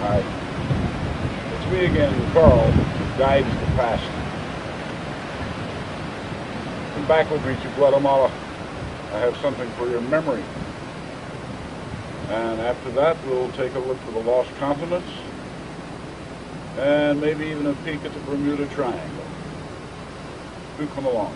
Hi. It's me again, Carl, Guides the Past. Come back with me to Guatemala. I have something for your memory. And after that, we'll take a look for the lost continents and maybe even a peek at the Bermuda Triangle. Do come along.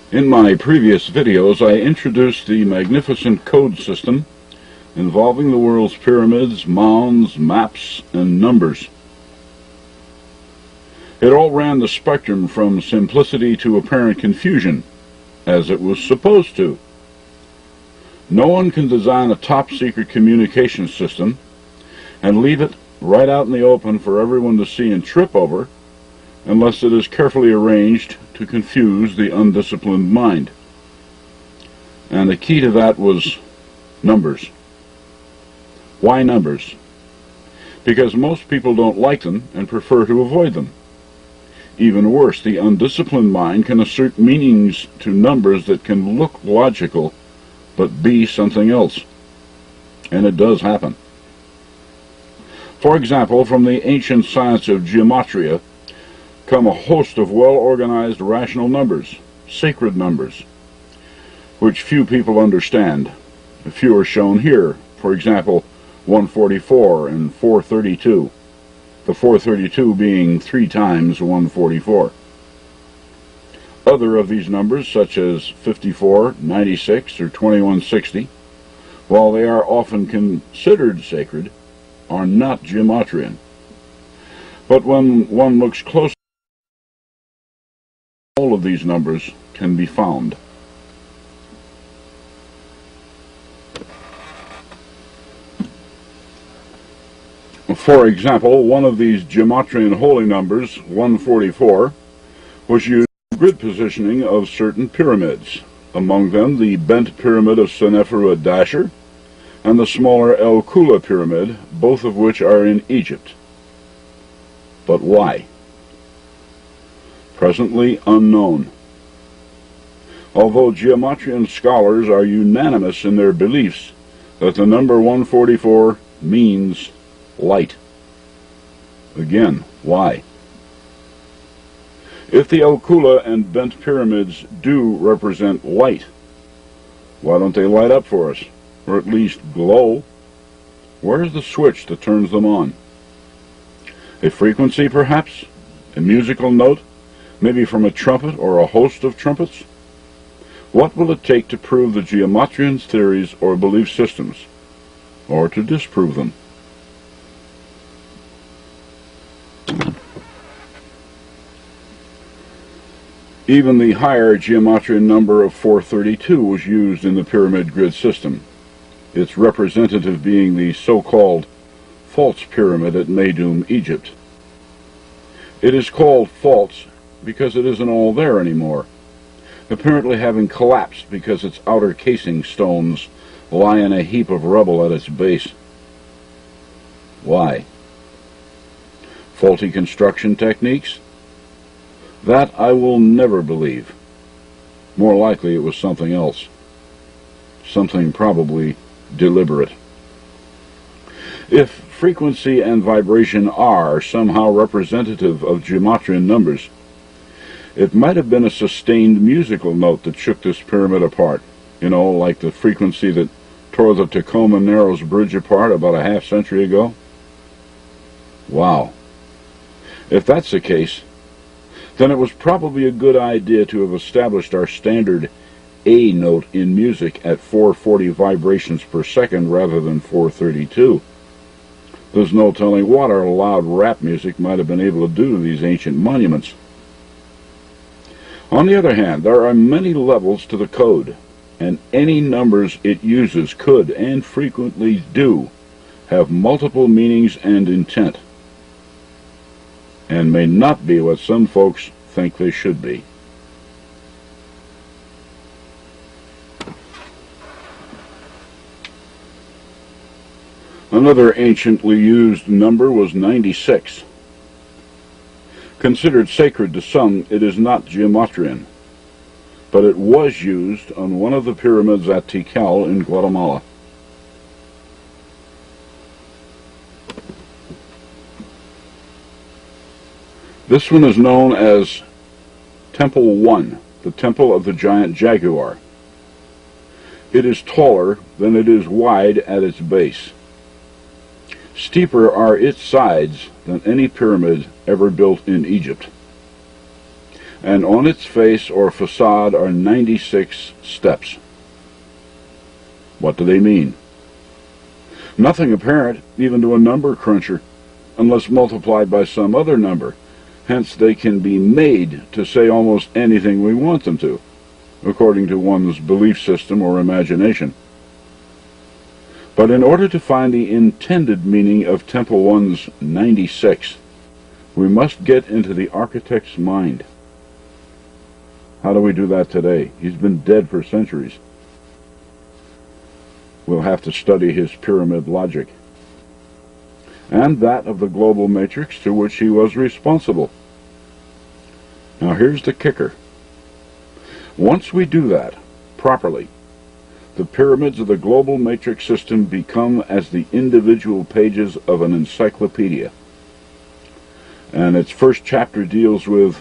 In my previous videos, I introduced the magnificent code system involving the world's pyramids, mounds, maps, and numbers. It all ran the spectrum from simplicity to apparent confusion, as it was supposed to. No one can design a top-secret communication system and leave it right out in the open for everyone to see and trip over unless it is carefully arranged to confuse the undisciplined mind. And the key to that was numbers. Why numbers? Because most people don't like them and prefer to avoid them. Even worse, the undisciplined mind can assert meanings to numbers that can look logical but be something else. And it does happen. For example, from the ancient science of gematria come a host of well-organized rational numbers, sacred numbers, which few people understand. A few are shown here. For example, 144 and 432. The 432 being 3 times 144. Other of these numbers, such as 54, 96, or 2160, while they are often considered sacred, are not gematrian. But when one looks closely, all of these numbers can be found. For example, one of these gematrian holy numbers, 144, was used in grid positioning of certain pyramids, among them the bent pyramid of Seneferu at Dashur and the smaller El Kula pyramid, both of which are in Egypt. But why? Presently unknown. Although gematrian scholars are unanimous in their beliefs that the number 144 means light. Again, why? If the El Kula and bent pyramids do represent light, why don't they light up for us? Or at least glow? Where's the switch that turns them on? A frequency, perhaps? A musical note? Maybe from a trumpet or a host of trumpets? What will it take to prove the gematrians' theories or belief systems, or to disprove them? Even the higher gematrian number of 432 was used in the pyramid grid system, its representative being the so-called false pyramid at Meidum, Egypt. It is called false because it isn't all there anymore, apparently having collapsed because its outer casing stones lie in a heap of rubble at its base. Why? Faulty construction techniques? That I will never believe. More likely it was something else. Something probably deliberate. If frequency and vibration are somehow representative of gematrian numbers, it might have been a sustained musical note that shook this pyramid apart. You know, like the frequency that tore the Tacoma Narrows Bridge apart about a half-century ago. Wow. If that's the case, then it was probably a good idea to have established our standard A note in music at 440 vibrations per second rather than 432. There's no telling what our loud rap music might have been able to do to these ancient monuments. On the other hand, there are many levels to the code, and any numbers it uses could, and frequently do, have multiple meanings and intent, and may not be what some folks think they should be. Another anciently used number was 96. Considered sacred to some, it is not geometrian, but it was used on one of the pyramids at Tikal in Guatemala. This one is known as Temple 1, the Temple of the Giant Jaguar. It is taller than it is wide at its base. Steeper are its sides than any pyramid ever built in Egypt. And on its face or facade are 96 steps. What do they mean? Nothing apparent, even to a number cruncher, unless multiplied by some other number. Hence they can be made to say almost anything we want them to, according to one's belief system or imagination. But in order to find the intended meaning of Temple 1's 96, we must get into the architect's mind. How do we do that today? He's been dead for centuries. We'll have to study his pyramid logic, and that of the global matrix to which he was responsible. Now here's the kicker. Once we do that properly, the pyramids of the global matrix system become as the individual pages of an encyclopedia. And its first chapter deals with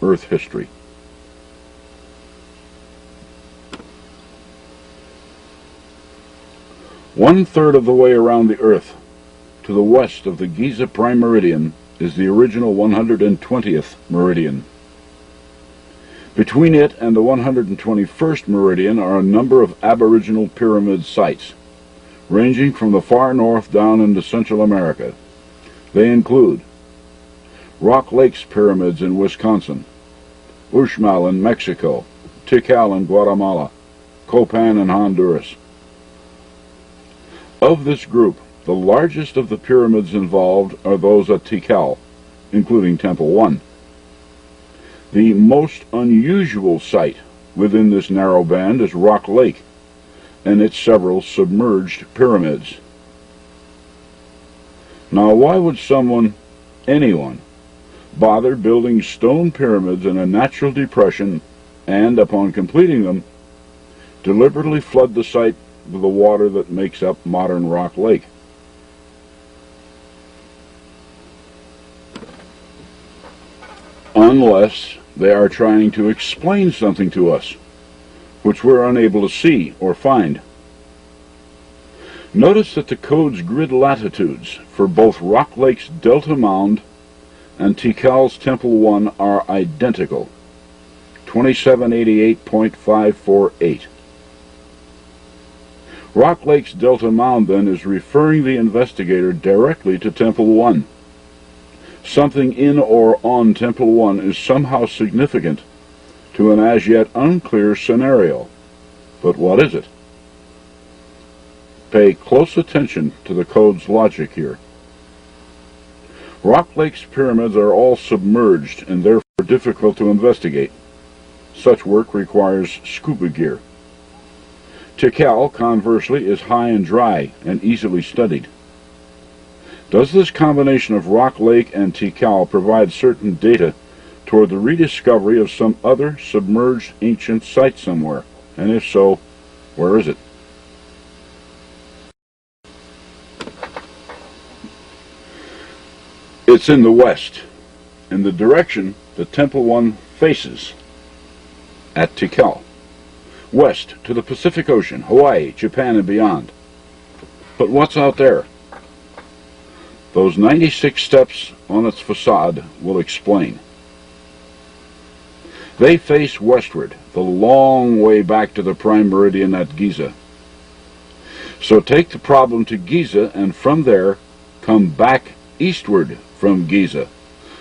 Earth history. One-third of the way around the Earth, to the west of the Giza Prime Meridian, is the original 120th meridian. Between it and the 121st meridian are a number of aboriginal pyramid sites, ranging from the far north down into Central America. They include Rock Lakes Pyramids in Wisconsin, Uxmal in Mexico, Tikal in Guatemala, Copan in Honduras. Of this group, the largest of the pyramids involved are those at Tikal, including Temple 1. The most unusual site within this narrow band is Rock Lake and its several submerged pyramids. Now, why would anyone, bother building stone pyramids in a natural depression and, upon completing them, deliberately flood the site with the water that makes up modern Rock Lake? Unless they are trying to explain something to us, which we're unable to see or find. Notice that the code's grid latitudes for both Rock Lake's Delta Mound and Tikal's Temple 1 are identical, 2788.548. Rock Lake's Delta Mound, then, is referring the investigator directly to Temple 1. Something in or on Temple 1 is somehow significant to an as yet unclear scenario. But what is it? Pay close attention to the code's logic here. Rock Lake's pyramids are all submerged and therefore difficult to investigate. Such work requires scuba gear. Tikal, conversely, is high and dry and easily studied. Does this combination of Rock Lake and Tikal provide certain data toward the rediscovery of some other submerged ancient site somewhere? And if so, where is it? It's in the west, in the direction that Temple 1 faces, at Tikal. West to the Pacific Ocean, Hawaii, Japan, and beyond. But what's out there? Those 96 steps on its facade will explain. They face westward, the long way back to the prime meridian at Giza. So take the problem to Giza, and from there, come back eastward from Giza,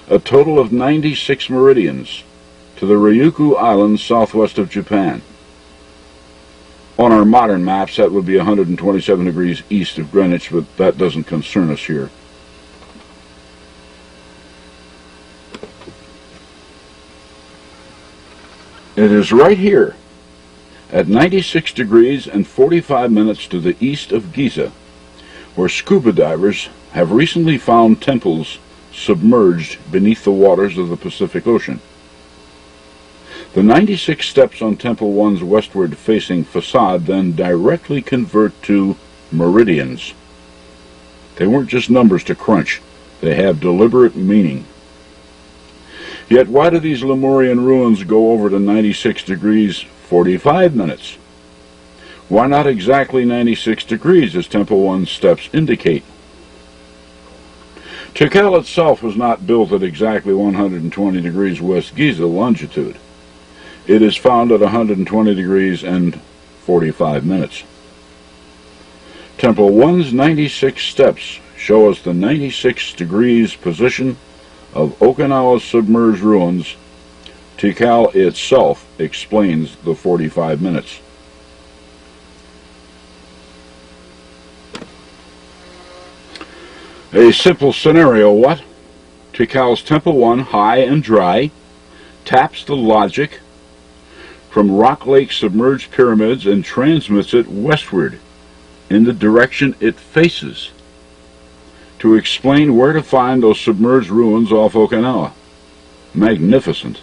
a total of 96 meridians, to the Ryukyu Islands southwest of Japan. On our modern maps, that would be 127 degrees east of Greenwich, but that doesn't concern us here. It is right here, at 96 degrees and 45 minutes to the east of Giza, where scuba divers have recently found temples submerged beneath the waters of the Pacific Ocean. The 96 steps on Temple 1's westward-facing facade then directly convert to meridians. They weren't just numbers to crunch. They have deliberate meaning. Yet why do these Lemurian ruins go over to 96 degrees 45 minutes? Why not exactly 96 degrees as Temple 1's steps indicate? Tikal itself was not built at exactly 120 degrees west Giza longitude. It is found at 120 degrees and 45 minutes. Temple 1's 96 steps show us the 96 degrees position of Okinawa's submerged ruins. Tikal itself explains the 45 minutes. A simple scenario, what? Tikal's Temple 1, high and dry, taps the logic from Rock Lake submerged pyramids and transmits it westward in the direction it faces to explain where to find those submerged ruins off Okinawa. Magnificent.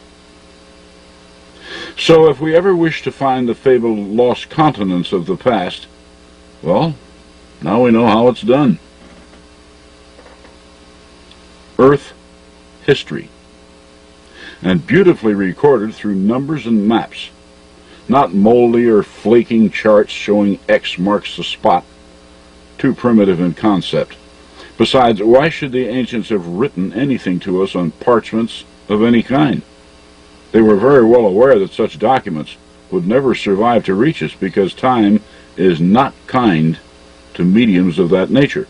So if we ever wish to find the fabled lost continents of the past, well, now we know how it's done. Earth history, and beautifully recorded through numbers and maps, not moldy or flaking charts showing X marks the spot, too primitive in concept. Besides, why should the ancients have written anything to us on parchments of any kind? They were very well aware that such documents would never survive to reach us because time is not kind to mediums of that nature.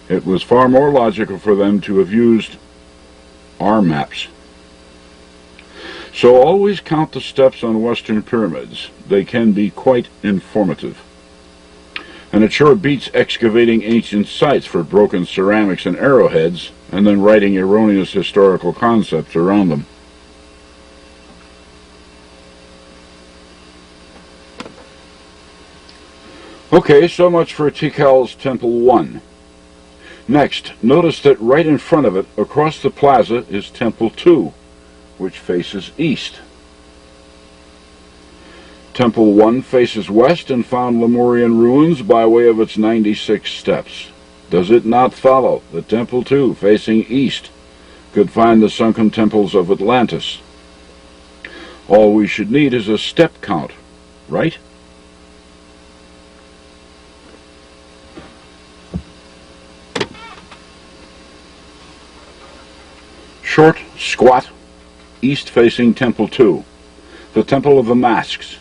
It was far more logical for them to have used our maps. So always count the steps on Western pyramids. They can be quite informative. And it sure beats excavating ancient sites for broken ceramics and arrowheads and then writing erroneous historical concepts around them. Okay, so much for Tikal's Temple 1. Next, notice that right in front of it, across the plaza, is Temple 2, which faces east. Temple 1 faces west and found Lemurian ruins by way of its 96 steps. Does it not follow that Temple 2, facing east, could find the sunken temples of Atlantis? All we should need is a step count, right? Short, squat, east-facing Temple 2, the Temple of the Masks,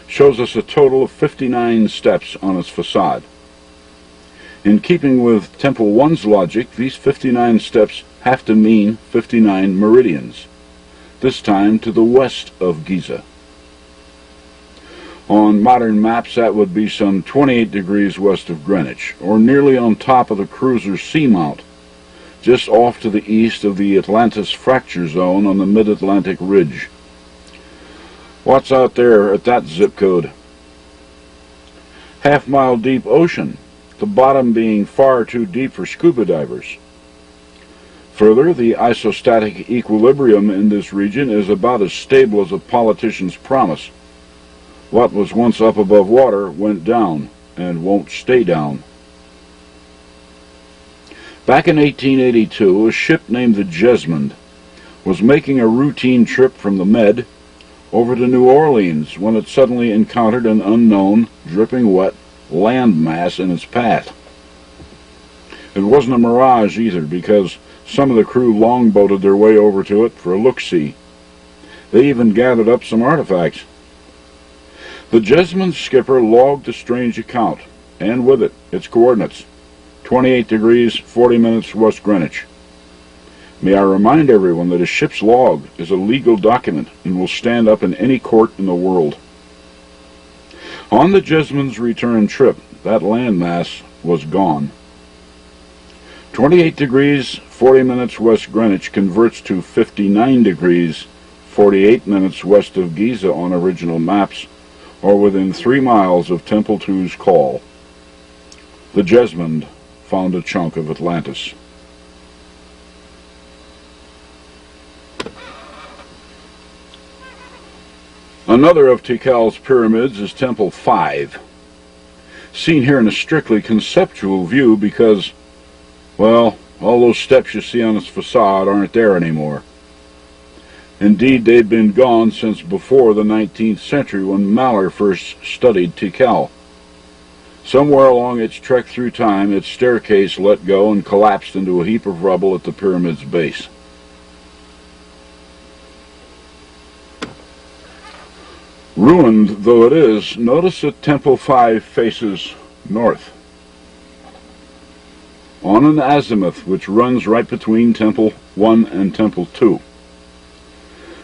shows us a total of 59 steps on its facade. In keeping with Temple 1's logic, these 59 steps have to mean 59 meridians, this time to the west of Giza. On modern maps, that would be some 28 degrees west of Greenwich, or nearly on top of the cruiser's seamount, just off to the east of the Atlantis fracture zone on the mid-Atlantic ridge. What's out there at that zip code? Half-mile deep ocean, the bottom being far too deep for scuba divers. Further, the isostatic equilibrium in this region is about as stable as a politician's promise. What was once up above water went down and won't stay down. Back in 1882, a ship named the Jesmond was making a routine trip from the Med over to New Orleans when it suddenly encountered an unknown, dripping wet landmass in its path. It wasn't a mirage either, because some of the crew longboated their way over to it for a look-see. They even gathered up some artifacts. The Jesmond's skipper logged the strange account, and with it, its coordinates. 28 degrees, 40 minutes west Greenwich. May I remind everyone that a ship's log is a legal document and will stand up in any court in the world. On the Jesmond's return trip, that landmass was gone. 28 degrees, 40 minutes west Greenwich converts to 59 degrees, 48 minutes west of Giza on original maps, or within 3 miles of Temple 2's call. the Jesmond found a chunk of Atlantis. Another of Tikal's pyramids is Temple 5, seen here in a strictly conceptual view because, well, all those steps you see on its facade aren't there anymore. Indeed, they'd been gone since before the 19th century when Mahler first studied Tikal. Somewhere along its trek through time, its staircase let go and collapsed into a heap of rubble at the pyramid's base. Ruined though it is, notice that Temple 5 faces north, on an azimuth which runs right between Temple 1 and Temple 2.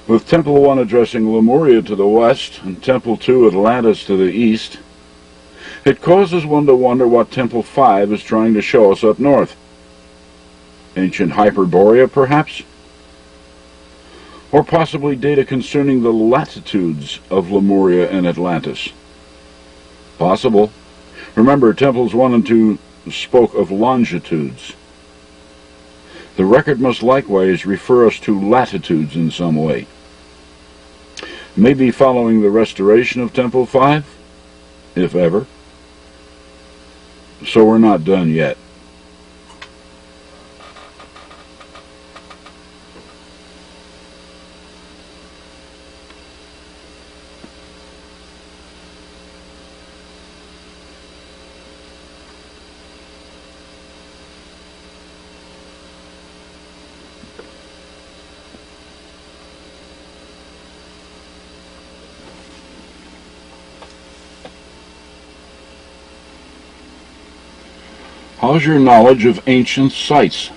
With Temple 1 addressing Lemuria to the west and Temple 2 Atlantis to the east, it causes one to wonder what Temple 5 is trying to show us up north. Ancient Hyperborea, perhaps? Or possibly data concerning the latitudes of Lemuria and Atlantis. Possible. Remember, Temples 1 and 2 spoke of longitudes. The record must likewise refer us to latitudes in some way. Maybe following the restoration of Temple 5, if ever. So we're not done yet. How's your knowledge of ancient sites?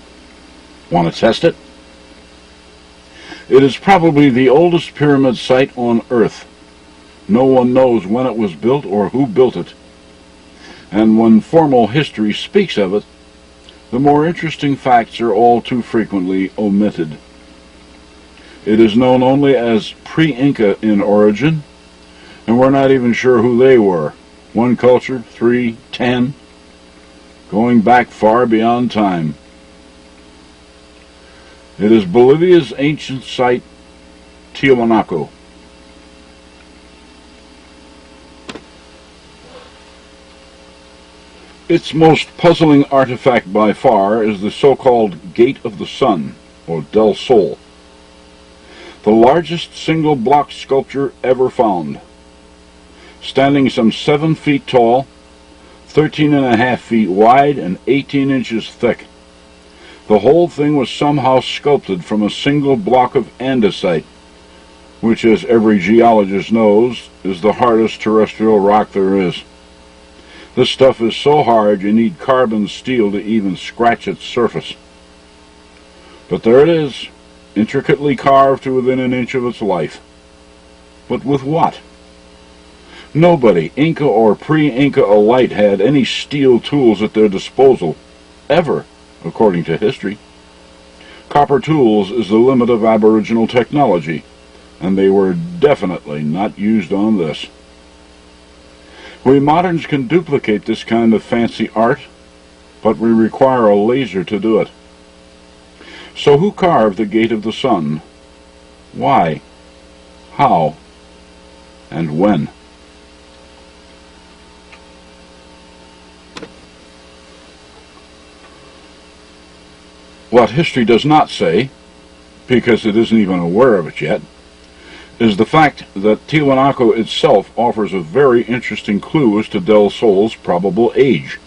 Want to test it? It is probably the oldest pyramid site on Earth. No one knows when it was built or who built it. And when formal history speaks of it, the more interesting facts are all too frequently omitted. It is known only as pre-Inca in origin, and we're not even sure who they were. 1 culture, 3, 10... going back far beyond time. It is Bolivia's ancient site, Tiwanaku. Its most puzzling artifact by far is the so-called Gate of the Sun, or Del Sol, the largest single block sculpture ever found. Standing some 7 feet tall, 13.5 feet wide and 18 inches thick. The whole thing was somehow sculpted from a single block of andesite, which, as every geologist knows, is the hardest terrestrial rock there is. This stuff is so hard you need carbon steel to even scratch its surface. But there it is, intricately carved to within an inch of its life. But with what? Nobody, Inca or pre-Inca alike, had any steel tools at their disposal, ever, according to history. Copper tools is the limit of Aboriginal technology, and they were definitely not used on this. We moderns can duplicate this kind of fancy art, but we require a laser to do it. So who carved the Gate of the Sun? Why? How? And when? What history does not say, because it isn't even aware of it yet, is the fact that Tiwanaku itself offers a very interesting clue as to Del Sol's probable age.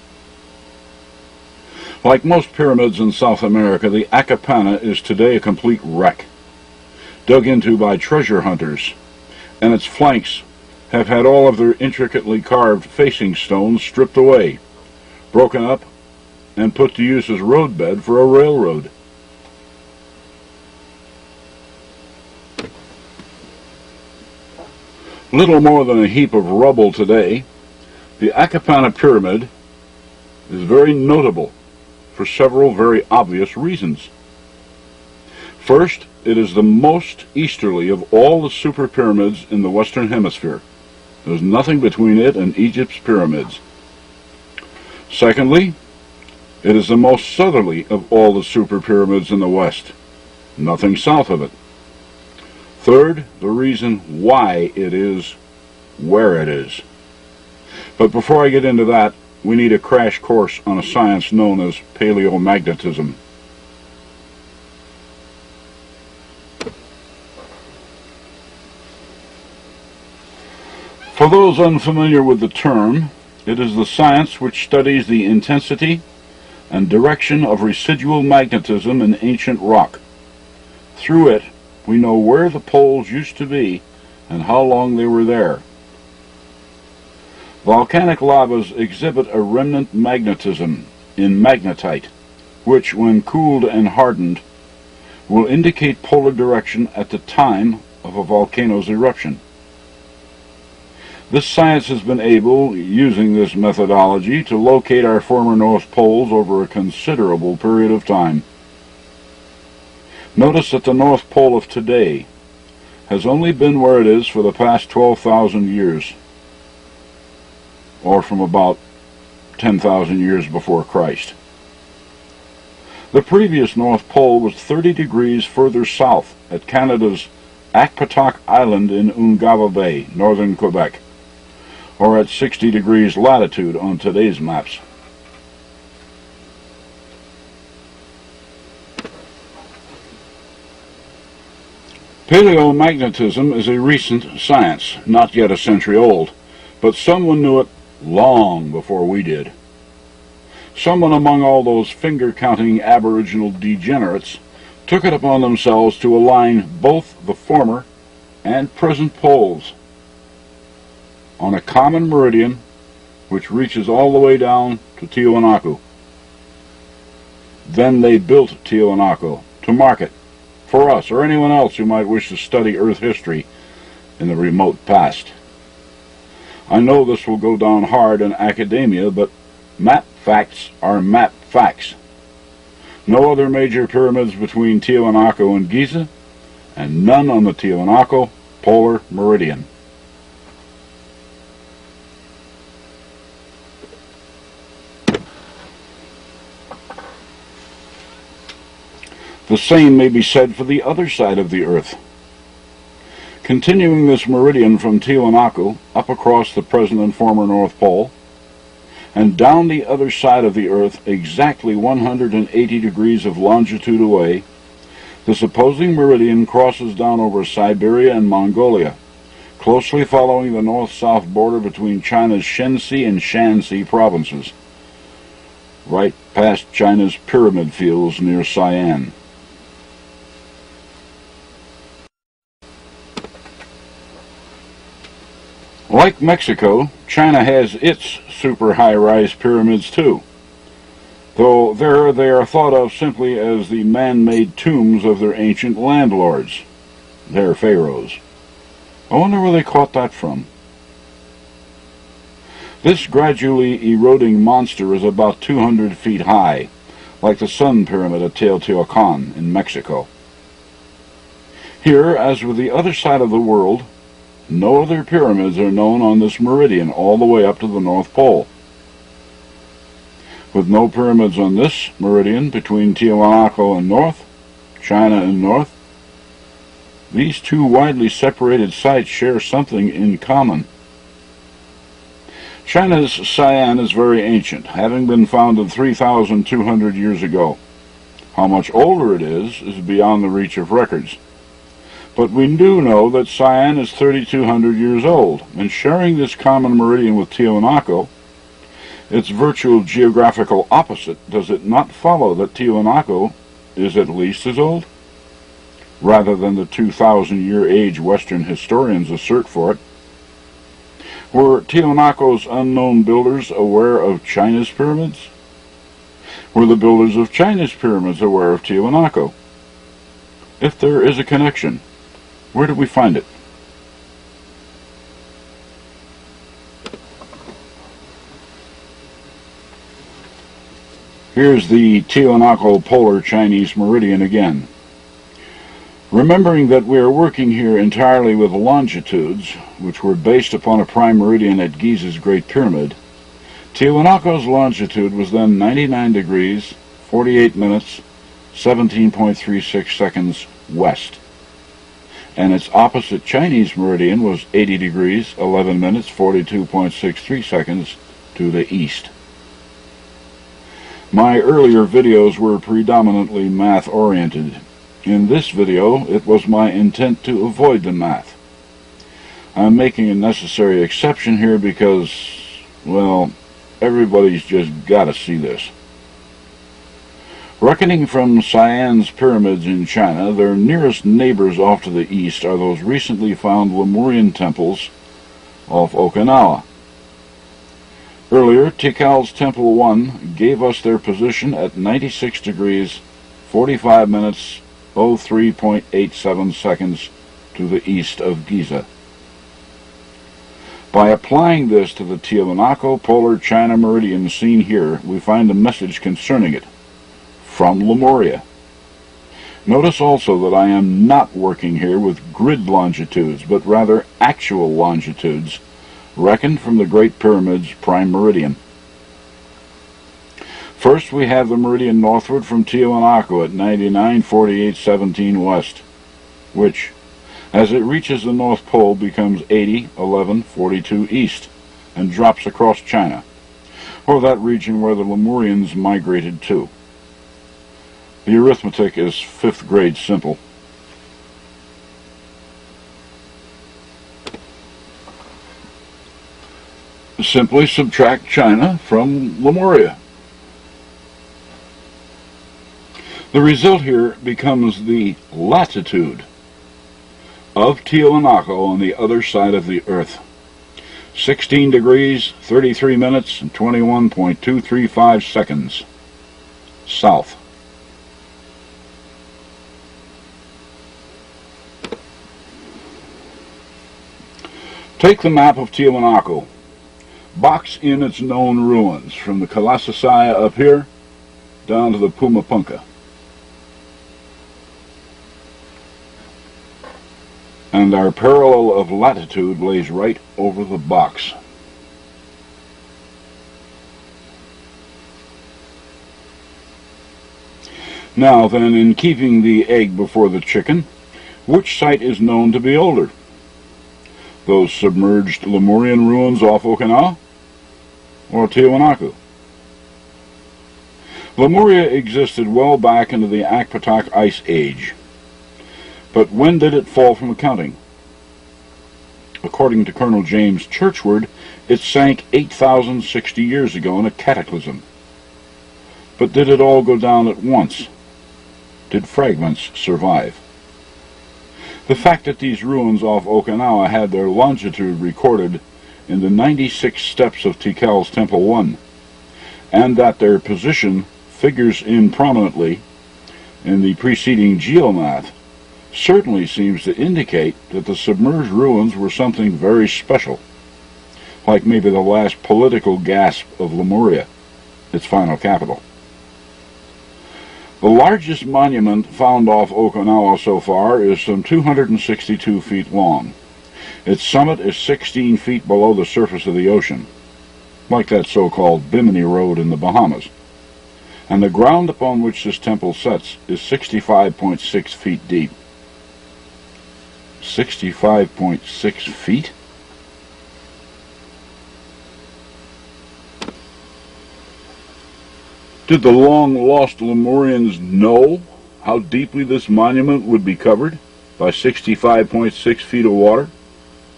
Like most pyramids in South America, the Acapana is today a complete wreck, dug into by treasure hunters, and its flanks have had all of their intricately carved facing stones stripped away, broken up, and put to use as roadbed for a railroad. Little more than a heap of rubble today, the Acapana Pyramid is very notable for several very obvious reasons. First, it is the most easterly of all the super pyramids in the Western Hemisphere. There's nothing between it and Egypt's pyramids. Secondly, it is the most southerly of all the super pyramids in the West. Nothing south of it. Third, the reason why it is where it is. But before I get into that, we need a crash course on a science known as paleomagnetism. For those unfamiliar with the term, it is the science which studies the intensity and direction of residual magnetism in ancient rock. Through it, we know where the poles used to be and how long they were there. Volcanic lavas exhibit a remnant magnetism in magnetite, which, when cooled and hardened, will indicate polar direction at the time of a volcano's eruption. This science has been able, using this methodology, to locate our former North Poles over a considerable period of time. Notice that the North Pole of today has only been where it is for the past 12,000 years, or from about 10,000 years before Christ. The previous North Pole was 30 degrees further south at Canada's Akpatak Island in Ungava Bay, northern Quebec, or at 60 degrees latitude on today's maps. Paleomagnetism is a recent science, not yet a century old, but someone knew it long before we did. Someone among all those finger-counting aboriginal degenerates took it upon themselves to align both the former and present poles on a common meridian which reaches all the way down to Tiwanaku. Then they built Tiwanaku to mark it for us or anyone else who might wish to study Earth history in the remote past. I know this will go down hard in academia, but map facts are map facts. No other major pyramids between Tiwanaku and Giza, and none on the Tiwanaku polar meridian. The same may be said for the other side of the Earth. Continuing this meridian from Tiwanaku up across the present and former North Pole, and down the other side of the Earth exactly 180 degrees of longitude away, the supposing meridian crosses down over Siberia and Mongolia, closely following the north-south border between China's Shenxi and Shanxi provinces, right past China's pyramid fields near Sian. Like Mexico, China has its super high-rise pyramids too, though there they are thought of simply as the man-made tombs of their ancient landlords, their pharaohs. I wonder where they caught that from. This gradually eroding monster is about 200 feet high, like the Sun Pyramid at Teotihuacan in Mexico. Here, as with the other side of the world, no other pyramids are known on this meridian all the way up to the North Pole. With no pyramids on this meridian between Tiwanaku and north, China and north, these two widely separated sites share something in common. China's Sian is very ancient, having been founded 3,200 years ago. How much older it is beyond the reach of records. But we do know that Sian is 3,200 years old, and sharing this common meridian with Tiwanaku, its virtual geographical opposite, does it not follow that Tiwanaku is at least as old? Rather than the 2,000-year age Western historians assert for it. Were Tiwanaku's unknown builders aware of China's pyramids? Were the builders of China's pyramids aware of Tiwanaku? If there is a connection, where do we find it? Here's the Tiwanaku Polar Chinese Meridian again. Remembering that we are working here entirely with longitudes, which were based upon a prime meridian at Giza's Great Pyramid, Tiwanaku's longitude was then 99 degrees, 48 minutes, 17.36 seconds west, and its opposite Chinese meridian was 80 degrees, 11 minutes, 42.63 seconds to the east. My earlier videos were predominantly math-oriented. In this video, it was my intent to avoid the math. I'm making a necessary exception here because, well, everybody's just got to see this. Reckoning from Siam's pyramids in China, their nearest neighbors off to the east are those recently found Lemurian temples off Okinawa. Earlier, Tikal's Temple 1 gave us their position at 96 degrees, 45 minutes, 03.87 seconds to the east of Giza. By applying this to the Tiwanaku Polar China Meridian seen here, we find a message concerning it from Lemuria. Notice also that I am not working here with grid longitudes, but rather actual longitudes, reckoned from the Great Pyramid's prime meridian. First, we have the meridian northward from Tiwanaku at 99:48:17 west, which, as it reaches the North Pole, becomes 80:11:42 east, and drops across China, or that region where the Lemurians migrated to. The arithmetic is 5th grade simple. Simply subtract China from Lemuria. The result here becomes the latitude of Tiwanaku on the other side of the earth. 16 degrees, 33 minutes, and 21.235 seconds south. Take the map of Tiwanaku. Box in its known ruins, from the Kalasasaya up here down to the Pumapunka. And our parallel of latitude lays right over the box. Now then, in keeping the egg before the chicken, which site is known to be older? Those submerged Lemurian ruins off Okinawa, or Tiwanaku? Lemuria existed well back into the Akpatak Ice Age. But when did it fall from accounting? According to Colonel James Churchward, it sank 8,060 years ago in a cataclysm. But did it all go down at once? Did fragments survive? The fact that these ruins off Okinawa had their longitude recorded in the 96 steps of Tikal's Temple 1, and that their position figures in prominently in the preceding geomath, certainly seems to indicate that the submerged ruins were something very special, like maybe the last political gasp of Lemuria, its final capital. The largest monument found off Okinawa so far is some 262 feet long. Its summit is 16 feet below the surface of the ocean, like that so-called Bimini Road in the Bahamas. And the ground upon which this temple sets is 65.6 feet deep. 65.6 feet? Did the long-lost Lemurians know how deeply this monument would be covered by 65.6 feet of water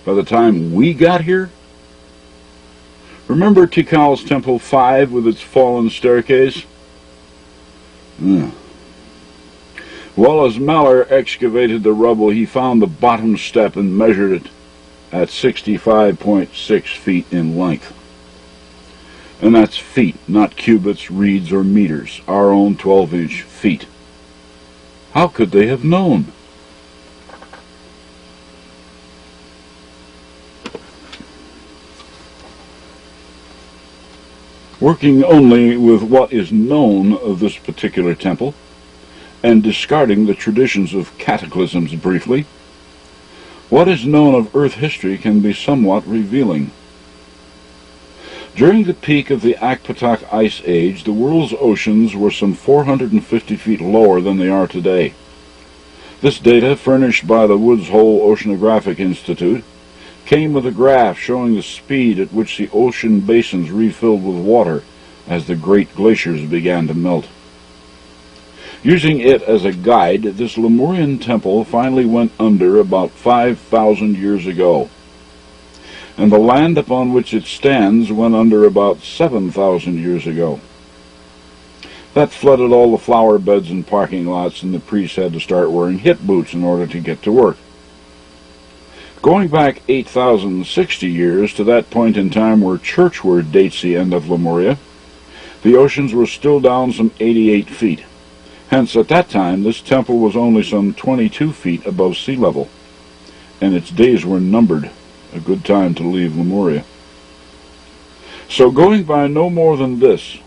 by the time we got here? Remember Tikal's Temple 5 with its fallen staircase? Well, as Mahler excavated the rubble, he found the bottom step and measured it at 65.6 feet in length. And that's feet, not cubits, reeds, or meters, our own 12-inch feet. How could they have known? Working only with what is known of this particular temple, and discarding the traditions of cataclysms briefly, what is known of Earth history can be somewhat revealing. During the peak of the Akpatak Ice Age, the world's oceans were some 450 feet lower than they are today. This data, furnished by the Woods Hole Oceanographic Institute, came with a graph showing the speed at which the ocean basins refilled with water as the great glaciers began to melt. Using it as a guide, this Lemurian temple finally went under about 5,000 years ago, and the land upon which it stands went under about 7,000 years ago. That flooded all the flower beds and parking lots, and the priests had to start wearing hip boots in order to get to work. Going back 8,060 years to that point in time where Churchward dates the end of Lemuria, the oceans were still down some 88 feet. Hence, at that time, this temple was only some 22 feet above sea level, and its days were numbered, a good time to leave Lemuria. So going by no more than this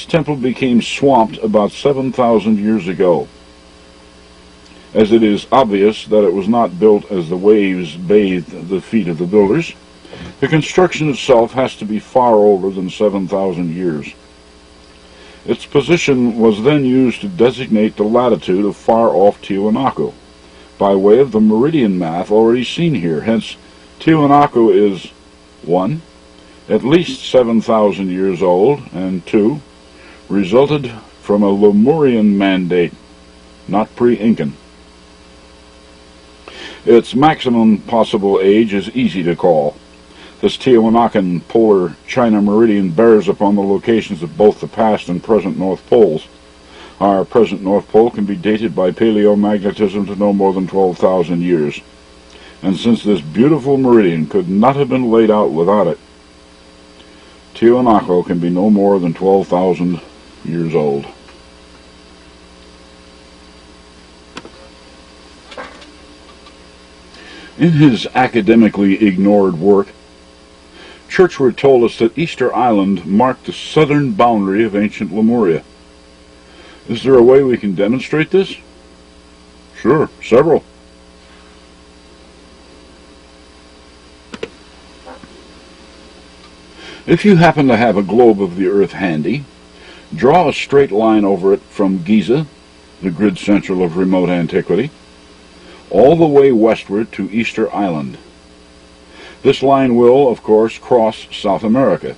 temple became swamped about 7,000 years ago. As it is obvious that it was not built as the waves bathed the feet of the builders, the construction itself has to be far older than 7,000 years. Its position was then used to designate the latitude of far-off Tiwanaku, by way of the meridian math already seen here. Hence, Tiwanaku is 1. At least 7,000 years old, and 2. Resulted from a Lemurian mandate, not pre-Incan. Its maximum possible age is easy to call. This Tiwanakan polar China meridian bears upon the locations of both the past and present North Poles. Our present North Pole can be dated by paleomagnetism to no more than 12,000 years. And since this beautiful meridian could not have been laid out without it, Tiwanaku can be no more than 12,000 years old. In his academically ignored work, Churchward told us that Easter Island marked the southern boundary of ancient Lemuria. Is there a way we can demonstrate this? Sure, several. If you happen to have a globe of the Earth handy, draw a straight line over it from Giza, the grid central of remote antiquity, all the way westward to Easter Island. This line will, of course, cross South America,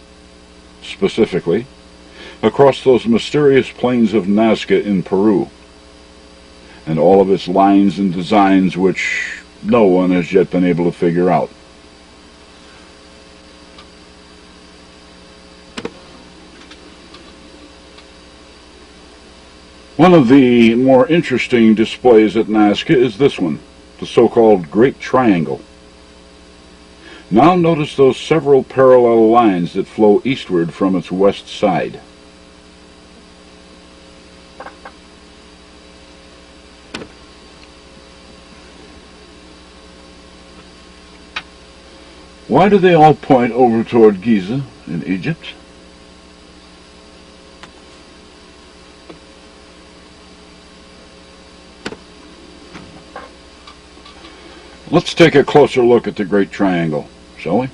specifically across those mysterious plains of Nazca in Peru, and all of its lines and designs which no one has yet been able to figure out. One of the more interesting displays at Nazca is this one, the so-called Great Triangle. Now notice those several parallel lines that flow eastward from its west side. Why do they all point over toward Giza in Egypt? Let's take a closer look at the Great Triangle, shall we?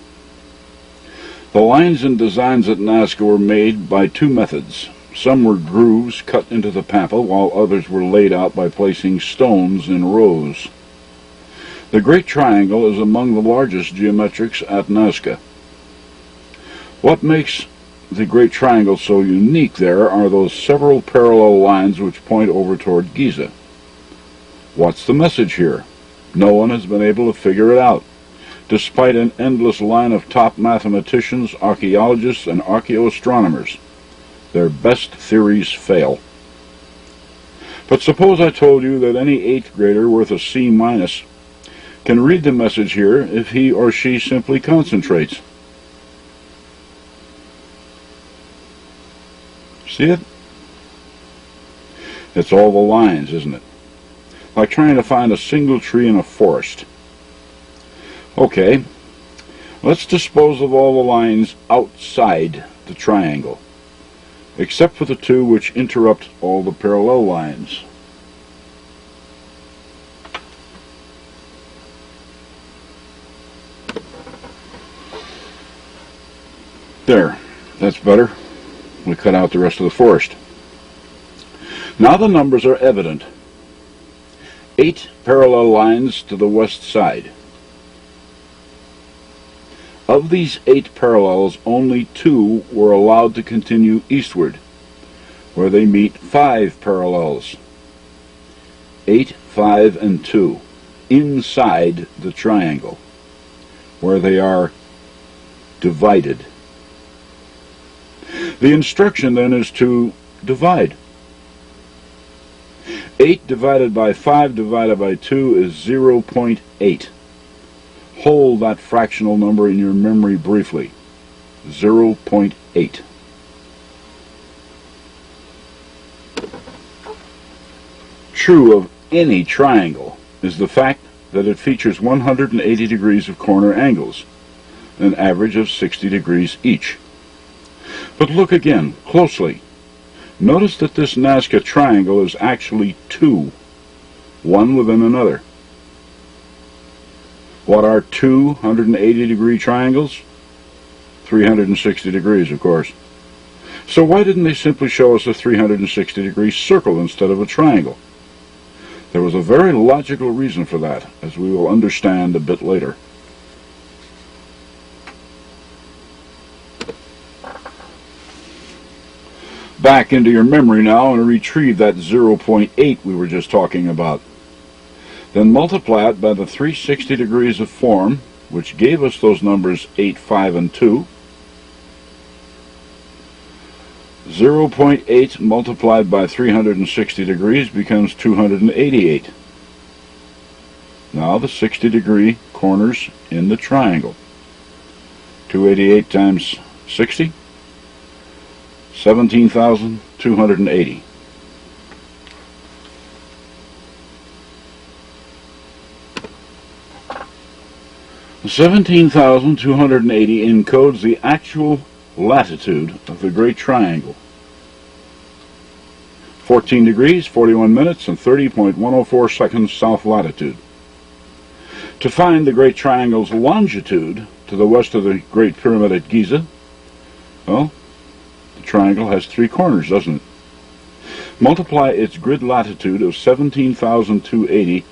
The lines and designs at Nazca were made by two methods. Some were grooves cut into the pampa, while others were laid out by placing stones in rows. The Great Triangle is among the largest geometrics at Nazca. What makes the Great Triangle so unique there are those several parallel lines which point over toward Giza. What's the message here? No one has been able to figure it out, despite an endless line of top mathematicians, archaeologists, and archaeoastronomers. Their best theories fail. But suppose I told you that any 8th grader worth a C- can read the message here if he or she simply concentrates. See it? It's all the lines, isn't it? Like trying to find a single tree in a forest. Okay, let's dispose of all the lines outside the triangle, except for the two which interrupt all the parallel lines. There, that's better. We cut out the rest of the forest. Now the numbers are evident. 8 parallel lines to the west side. Of these 8 parallels, only 2 were allowed to continue eastward, where they meet 5 parallels. 8, 5, and 2, inside the triangle, where they are divided. The instruction then is to divide. 8 divided by 5 divided by 2 is 0.8. Hold that fractional number in your memory briefly. 0.8. True of any triangle is the fact that it features 180 degrees of corner angles, an average of 60 degrees each. But look again, closely. Notice that this Nazca triangle is actually 2, one within another. What are 2 180-degree triangles? 360 degrees, of course. So why didn't they simply show us a 360-degree circle instead of a triangle? There was a very logical reason for that, as we will understand a bit later. Back into your memory now and retrieve that 0.8 we were just talking about. Then multiply it by the 360 degrees of form, which gave us those numbers 8, 5, and 2. 0.8 multiplied by 360 degrees becomes 288. Now the 60-degree corners in the triangle. 288 times 60? 17,280. The 17,280 encodes the actual latitude of the Great Triangle. 14 degrees, 41 minutes, and 30.104 seconds south latitude. To find the Great Triangle's longitude to the west of the Great Pyramid at Giza, well, the triangle has 3 corners, doesn't it? Multiply its grid latitude of 17,280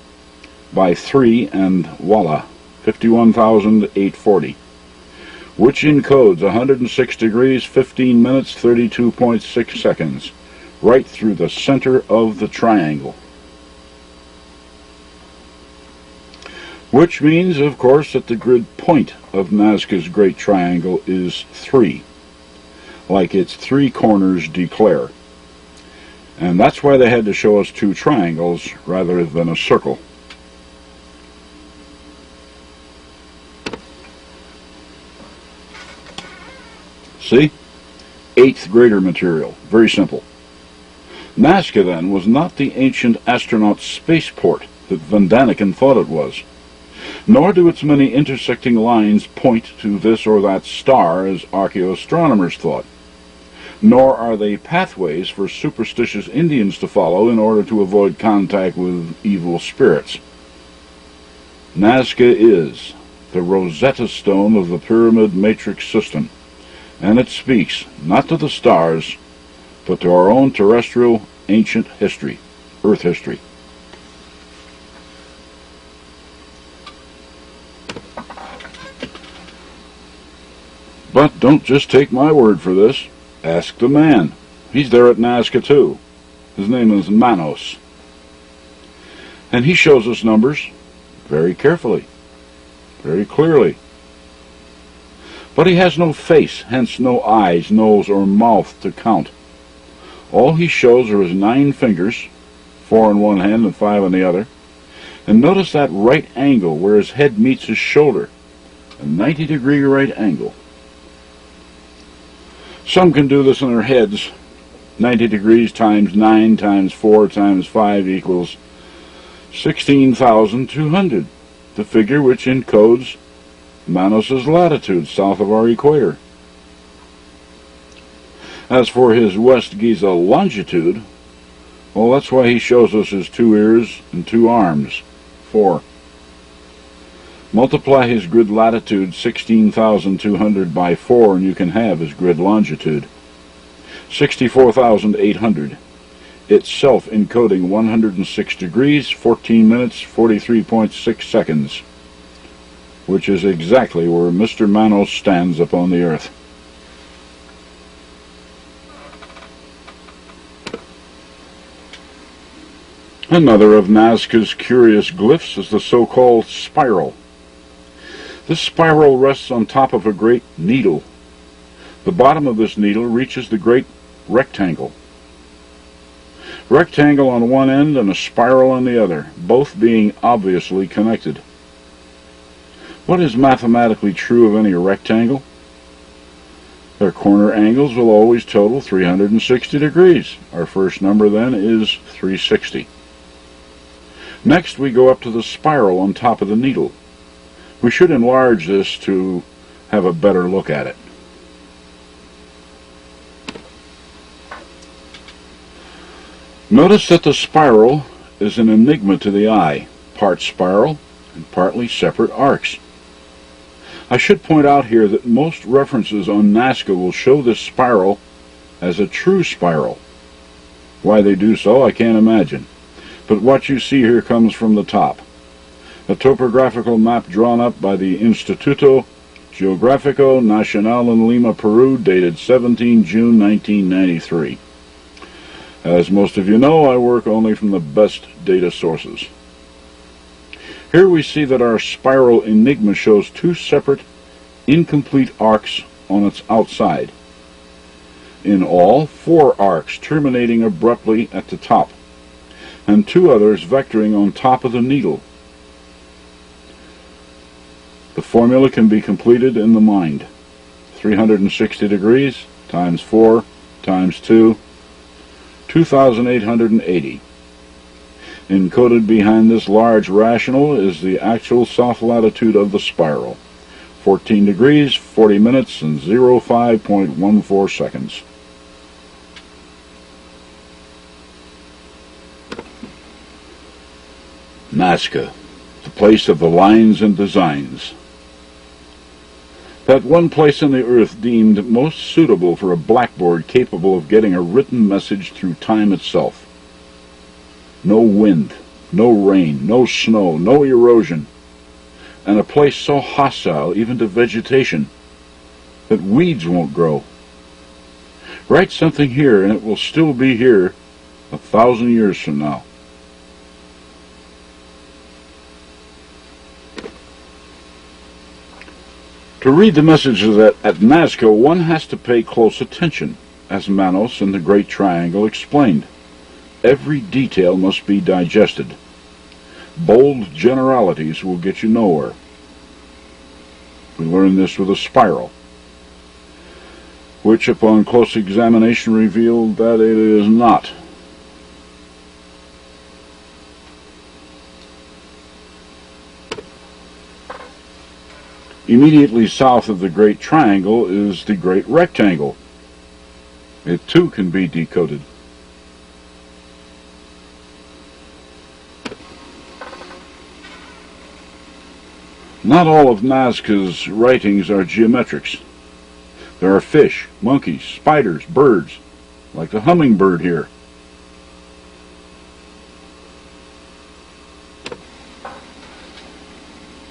by 3 and voila, 51,840, which encodes 106 degrees, 15 minutes, 32.6 seconds, right through the center of the triangle. Which means, of course, that the grid point of Nazca's Great Triangle is 3. Like its 3 corners declare. And that's why they had to show us 2 triangles rather than a circle. See? 8th grader material. Very simple. Nazca, then, was not the ancient astronaut spaceport that Van Daniken thought it was. Nor do its many intersecting lines point to this or that star as archaeoastronomers thought. Nor are they pathways for superstitious Indians to follow in order to avoid contact with evil spirits. Nazca is the Rosetta Stone of the pyramid matrix system, and it speaks not to the stars, but to our own terrestrial ancient history, Earth history. But don't just take my word for this. Ask the man. He's there at Nazca too. His name is Manos. And he shows us numbers very carefully, very clearly. But he has no face, hence no eyes, nose, or mouth to count. All he shows are his 9 fingers, 4 in one hand and 5 in the other. And notice that right angle where his head meets his shoulder, a 90-degree right angle. Some can do this in their heads. 90 degrees times 9 times 4 times 5 equals 16,200, the figure which encodes Manos's latitude south of our equator. As for his West Giza longitude, well, that's why he shows us his 2 ears and 2 arms, 4. Multiply his grid latitude 16,200 by 4 and you can have his grid longitude 64,800, itself encoding 106 degrees, 14 minutes, 43.6 seconds, which is exactly where Mr. Manos stands upon the Earth. Another of Nazca's curious glyphs is the so-called spiral. This spiral rests on top of a great needle. The bottom of this needle reaches the great rectangle. Rectangle on one end and a spiral on the other, both being obviously connected. What is mathematically true of any rectangle? Their corner angles will always total 360 degrees. Our first number then is 360. Next we go up to the spiral on top of the needle. We should enlarge this to have a better look at it. Notice that the spiral is an enigma to the eye, part spiral and partly separate arcs. I should point out here that most references on Nazca will show this spiral as a true spiral. Why they do so, I can't imagine. But what you see here comes from the top. A topographical map drawn up by the Instituto Geográfico Nacional in Lima, Peru, dated 17 June 1993. As most of you know, I work only from the best data sources. Here we see that our spiral enigma shows two separate, incomplete arcs on its outside. In all, 4 arcs terminating abruptly at the top, and 2 others vectoring on top of the needle. The formula can be completed in the mind. 360 degrees times 4 times 2, 2,880. Encoded behind this large rational is the actual south latitude of the spiral, 14 degrees, 40 minutes, and 05.14 seconds. Nazca, the place of the lines and designs. That one place on the earth deemed most suitable for a blackboard capable of getting a written message through time itself. No wind, no rain, no snow, no erosion, and a place so hostile even to vegetation that weeds won't grow. Write something here and it will still be here 1,000 years from now. To read the messages at Nazca, one has to pay close attention, as Manos in the Great Triangle explained. Every detail must be digested. Bold generalities will get you nowhere. We learned this with a spiral, which upon close examination revealed that it is not. Immediately south of the Great Triangle is the Great Rectangle. It too can be decoded. Not all of Nazca's writings are geometrics. There are fish, monkeys, spiders, birds, like the hummingbird here.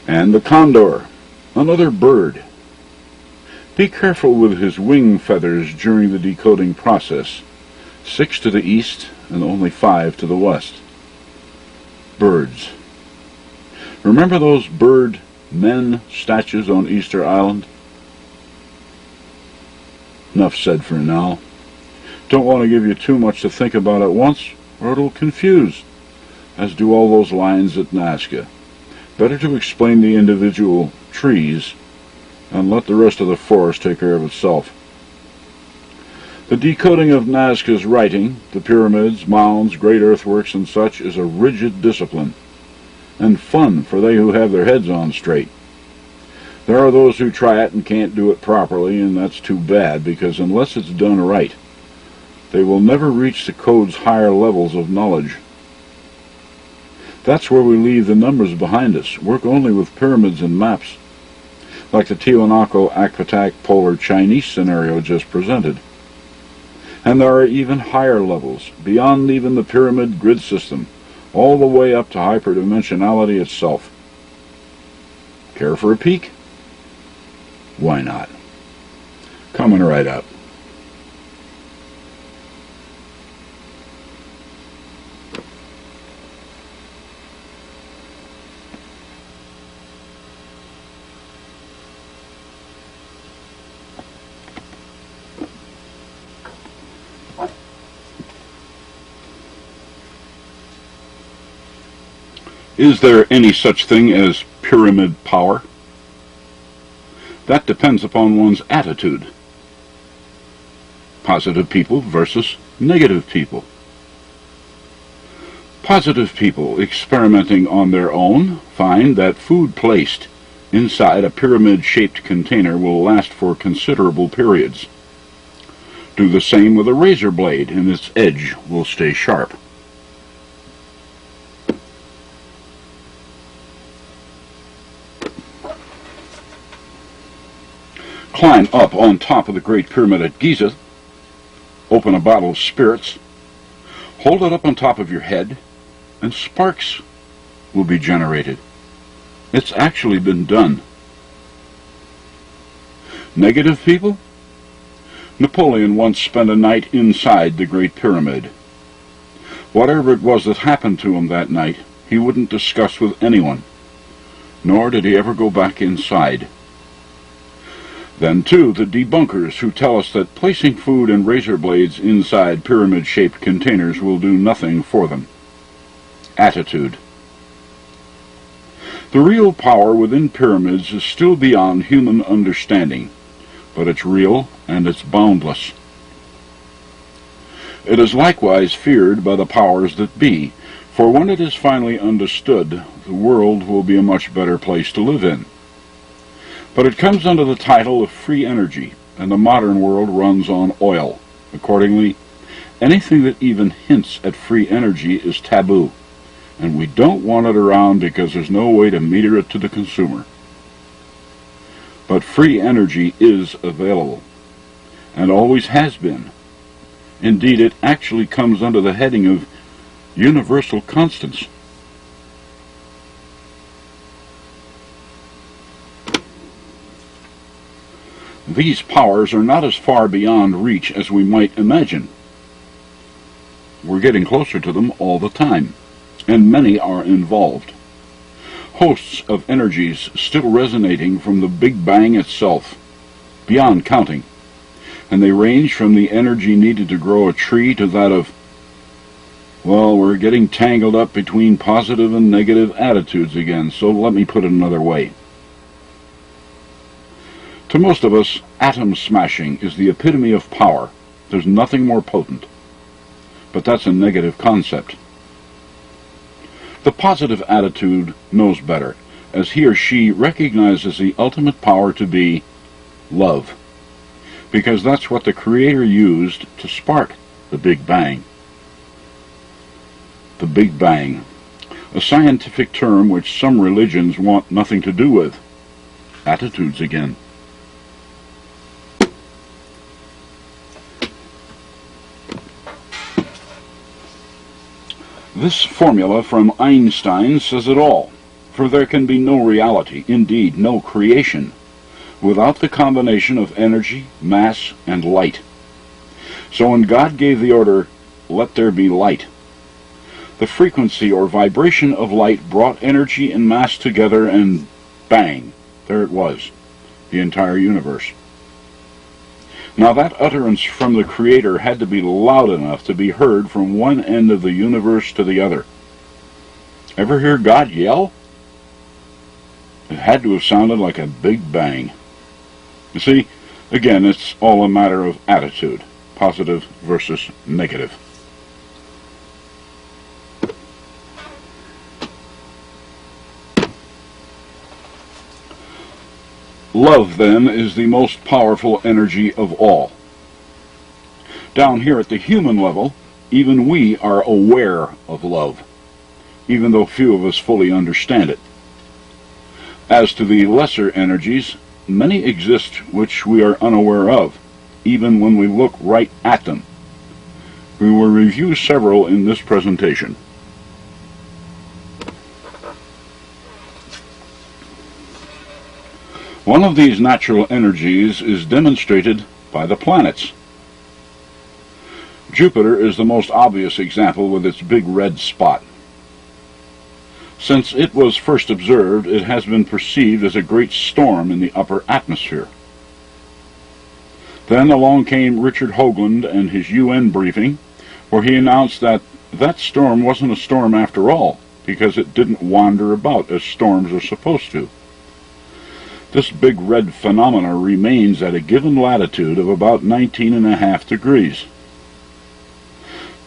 And the condor, another bird. Be careful with his wing feathers during the decoding process. 6 to the east and only 5 to the west. Birds. Remember those bird men statues on Easter Island? Enough said for now. Don't want to give you too much to think about at once, or it'll confuse, as do all those lines at Nazca. Better to explain the individual trees and let the rest of the forest take care of itself. The decoding of Nazca's writing, the pyramids, mounds, great earthworks, and such, is a rigid discipline, and fun for they who have their heads on straight. There are those who try it and can't do it properly, and that's too bad, because unless it's done right, they will never reach the code's higher levels of knowledge. That's where we leave the numbers behind us. Work only with pyramids and maps, like the Tiwanaku-Akpatak polar Chinese scenario just presented. And there are even higher levels, beyond even the pyramid grid system, all the way up to hyperdimensionality itself. Care for a peek? Why not? Coming right up. Is there any such thing as pyramid power? That depends upon one's attitude. Positive people versus negative people. Positive people experimenting on their own find that food placed inside a pyramid-shaped container will last for considerable periods. Do the same with a razor blade and its edge will stay sharp. Climb up on top of the Great Pyramid at Giza, open a bottle of spirits, hold it up on top of your head, and sparks will be generated. It's actually been done. Negative people? Napoleon once spent a night inside the Great Pyramid. Whatever it was that happened to him that night, he wouldn't discuss with anyone, nor did he ever go back inside. Then, too, the debunkers who tell us that placing food and razor blades inside pyramid-shaped containers will do nothing for them. Attitude. The real power within pyramids is still beyond human understanding, but it's real and it's boundless. It is likewise feared by the powers that be, for when it is finally understood, the world will be a much better place to live in. But it comes under the title of free energy, and the modern world runs on oil. Accordingly, anything that even hints at free energy is taboo, and we don't want it around because there's no way to meter it to the consumer. But free energy is available, and always has been. Indeed, it actually comes under the heading of universal constants. These powers are not as far beyond reach as we might imagine. We're getting closer to them all the time, and many are involved. Hosts of energies still resonating from the Big Bang itself, beyond counting, and they range from the energy needed to grow a tree to that of, well, we're getting tangled up between positive and negative attitudes again, so let me put it another way. To most of us, atom smashing is the epitome of power. There's nothing more potent. But that's a negative concept. The positive attitude knows better, as he or she recognizes the ultimate power to be love, because that's what the Creator used to spark the Big Bang. The Big Bang, a scientific term which some religions want nothing to do with. Attitudes again. This formula from Einstein says it all, for there can be no reality, indeed no creation, without the combination of energy, mass, and light. So when God gave the order, "Let there be light," the frequency or vibration of light brought energy and mass together, and bang, there it was, the entire universe. Now that utterance from the Creator had to be loud enough to be heard from one end of the universe to the other. Ever hear God yell? It had to have sounded like a big bang. You see, again, it's all a matter of attitude, positive versus negative. Love, then, is the most powerful energy of all. Down here at the human level, even we are aware of love. even though few of us fully understand it. As to the lesser energies, many exist which we are unaware of, even when we look right at them. We will review several in this presentation. One of these natural energies is demonstrated by the planets. Jupiter is the most obvious example with its big red spot. Since it was first observed, it has been perceived as a great storm in the upper atmosphere. Then along came Richard Hoagland and his UN briefing, where he announced that that storm wasn't a storm after all, because it didn't wander about as storms are supposed to. This big red phenomena remains at a given latitude of about 19.5 degrees.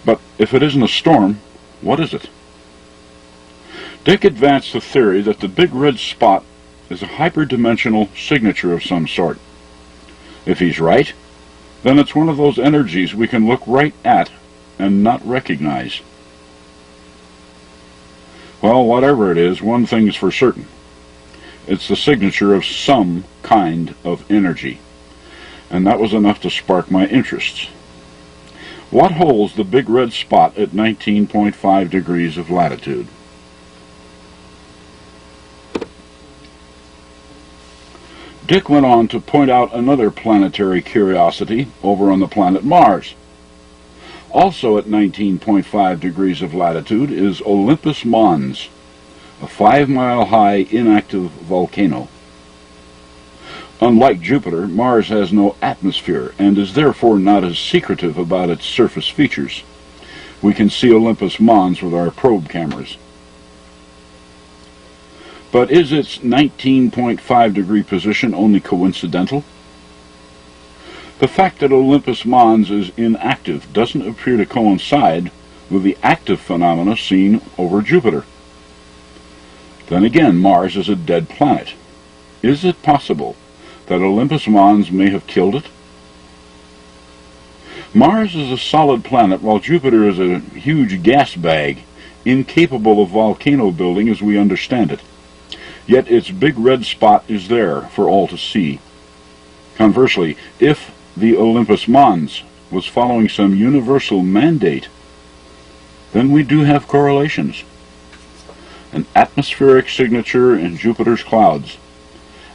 But if it isn't a storm, what is it? Dick advanced the theory that the big red spot is a hyperdimensional signature of some sort. If he's right, then it's one of those energies we can look right at and not recognize. Well, whatever it is, one thing is for certain. It's the signature of some kind of energy, and that was enough to spark my interests. What holds the big red spot at 19.5 degrees of latitude? Dick went on to point out another planetary curiosity over on the planet Mars. Also at 19.5 degrees of latitude is Olympus Mons, a 5-mile-high inactive volcano. Unlike Jupiter, Mars has no atmosphere and is therefore not as secretive about its surface features. We can see Olympus Mons with our probe cameras. But is its 19.5 degree position only coincidental? The fact that Olympus Mons is inactive doesn't appear to coincide with the active phenomena seen over Jupiter. Then again, Mars is a dead planet. Is it possible that Olympus Mons may have killed it? Mars is a solid planet, while Jupiter is a huge gas bag, incapable of volcano building as we understand it. Yet its big red spot is there for all to see. Conversely, if the Olympus Mons was following some universal mandate, then we do have correlations. An atmospheric signature in Jupiter's clouds,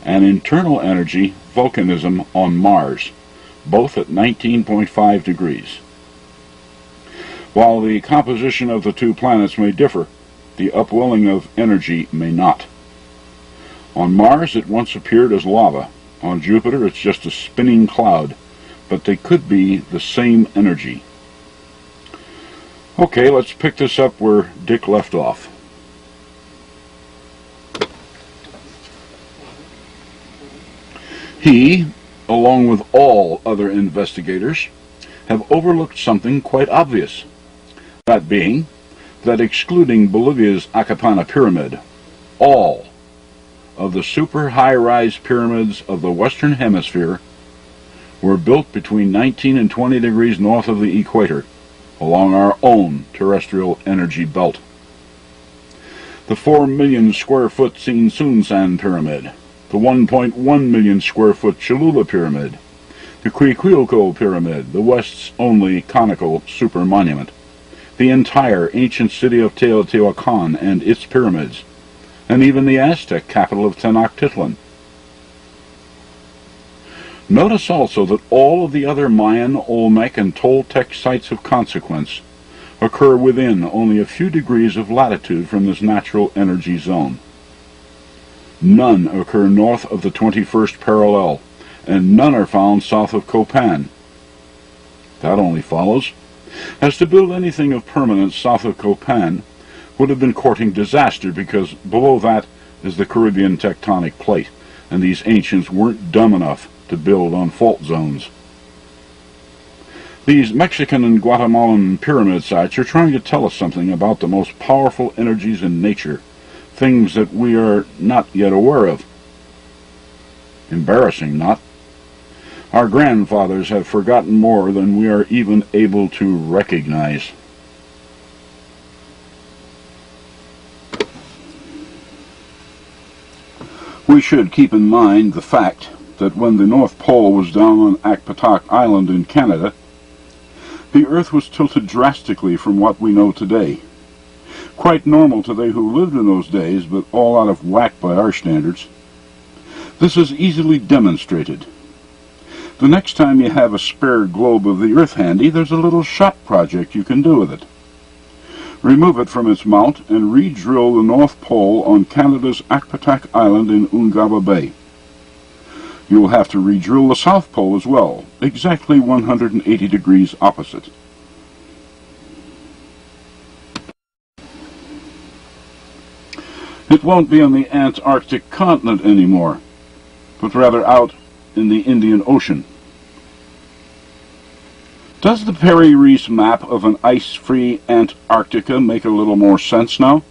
and internal energy volcanism on Mars, both at 19.5 degrees. While the composition of the two planets may differ, the upwelling of energy may not. On Mars it once appeared as lava. On Jupiter it's just a spinning cloud, but they could be the same energy. Okay, let's pick this up where Dick left off. He, along with all other investigators, have overlooked something quite obvious. That being, that excluding Bolivia's Acapana Pyramid, all of the super high-rise pyramids of the Western Hemisphere were built between 19 and 20 degrees north of the equator, along our own terrestrial energy belt. The 4 million square foot Sinsunsan Pyramid, the 1.1 million square foot Cholula Pyramid, the Cuicuilco Pyramid, the West's only conical supermonument, the entire ancient city of Teotihuacan and its pyramids, and even the Aztec capital of Tenochtitlan. Notice also that all of the other Mayan, Olmec, and Toltec sites of consequence occur within only a few degrees of latitude from this natural energy zone. None occur north of the 21st parallel, and none are found south of Copan. That only follows, as to build anything of permanence south of Copan would have been courting disaster, because below that is the Caribbean tectonic plate, and these ancients weren't dumb enough to build on fault zones. These Mexican and Guatemalan pyramid sites are trying to tell us something about the most powerful energies in nature, things that we are not yet aware of. Embarrassing, not? Our grandfathers have forgotten more than we are even able to recognize. We should keep in mind the fact that when the North Pole was down on Akpatak Island in Canada, the Earth was tilted drastically from what we know today. Quite normal to they who lived in those days, but all out of whack by our standards. This is easily demonstrated. The next time you have a spare globe of the Earth handy, there's a little shop project you can do with it. Remove it from its mount and re-drill the North Pole on Canada's Akpatak Island in Ungava Bay. You will have to re-drill the South Pole as well, exactly 180 degrees opposite. It won't be on the Antarctic continent anymore, but rather out in the Indian Ocean. Does the Perry-Reese map of an ice-free Antarctica make a little more sense now?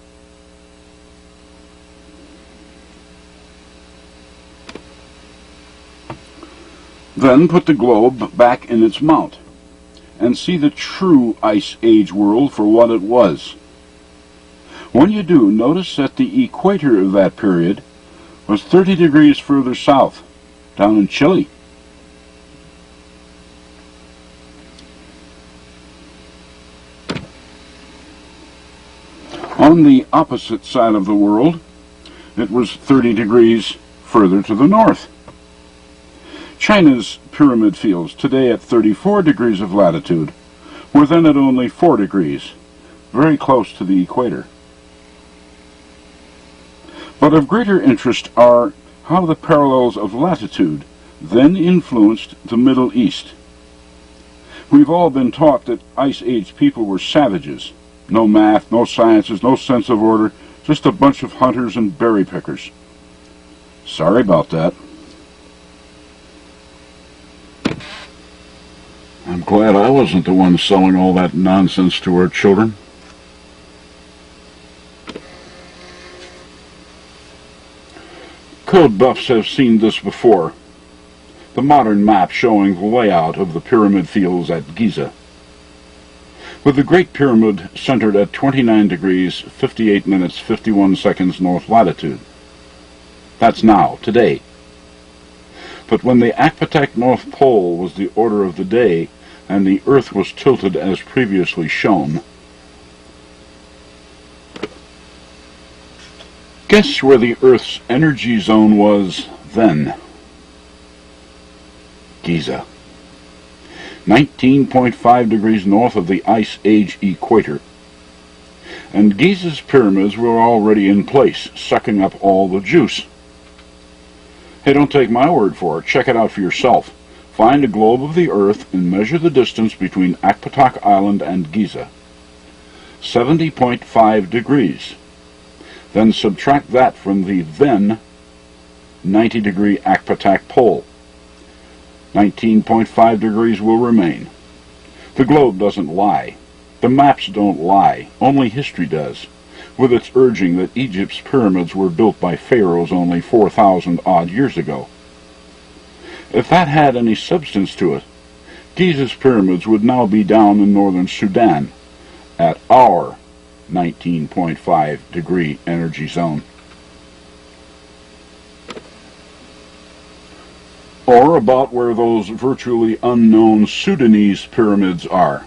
Then put the globe back in its mount and see the true Ice Age world for what it was. When you do, notice that the equator of that period was 30 degrees further south, down in Chile. On the opposite side of the world, it was 30 degrees further to the north. China's pyramid fields, today at 34 degrees of latitude, were then at only 4 degrees, very close to the equator. But of greater interest are how the parallels of latitude then influenced the Middle East. We've all been taught that Ice Age people were savages. No math, no sciences, no sense of order, just a bunch of hunters and berry pickers. Sorry about that. I'm glad I wasn't the one selling all that nonsense to our children. Code buffs have seen this before. The modern map showing the layout of the pyramid fields at Giza. With the Great Pyramid centered at 29 degrees, 58 minutes, 51 seconds north latitude. That's now, today. But when the Akpatak North Pole was the order of the day, and the Earth was tilted as previously shown, guess where the Earth's energy zone was then? Giza. 19.5 degrees north of the Ice Age equator. And Giza's pyramids were already in place, sucking up all the juice. Hey, don't take my word for it. Check it out for yourself. Find a globe of the Earth and measure the distance between Akpatak Island and Giza. 70.5 degrees. Then subtract that from the then 90-degree Akpatak pole. 19.5 degrees will remain. The globe doesn't lie. The maps don't lie. Only history does, with its urging that Egypt's pyramids were built by pharaohs only 4,000 odd years ago. If that had any substance to it, Giza's pyramids would now be down in northern Sudan, at our 19.5 degree energy zone. Or about where those virtually unknown Sudanese pyramids are,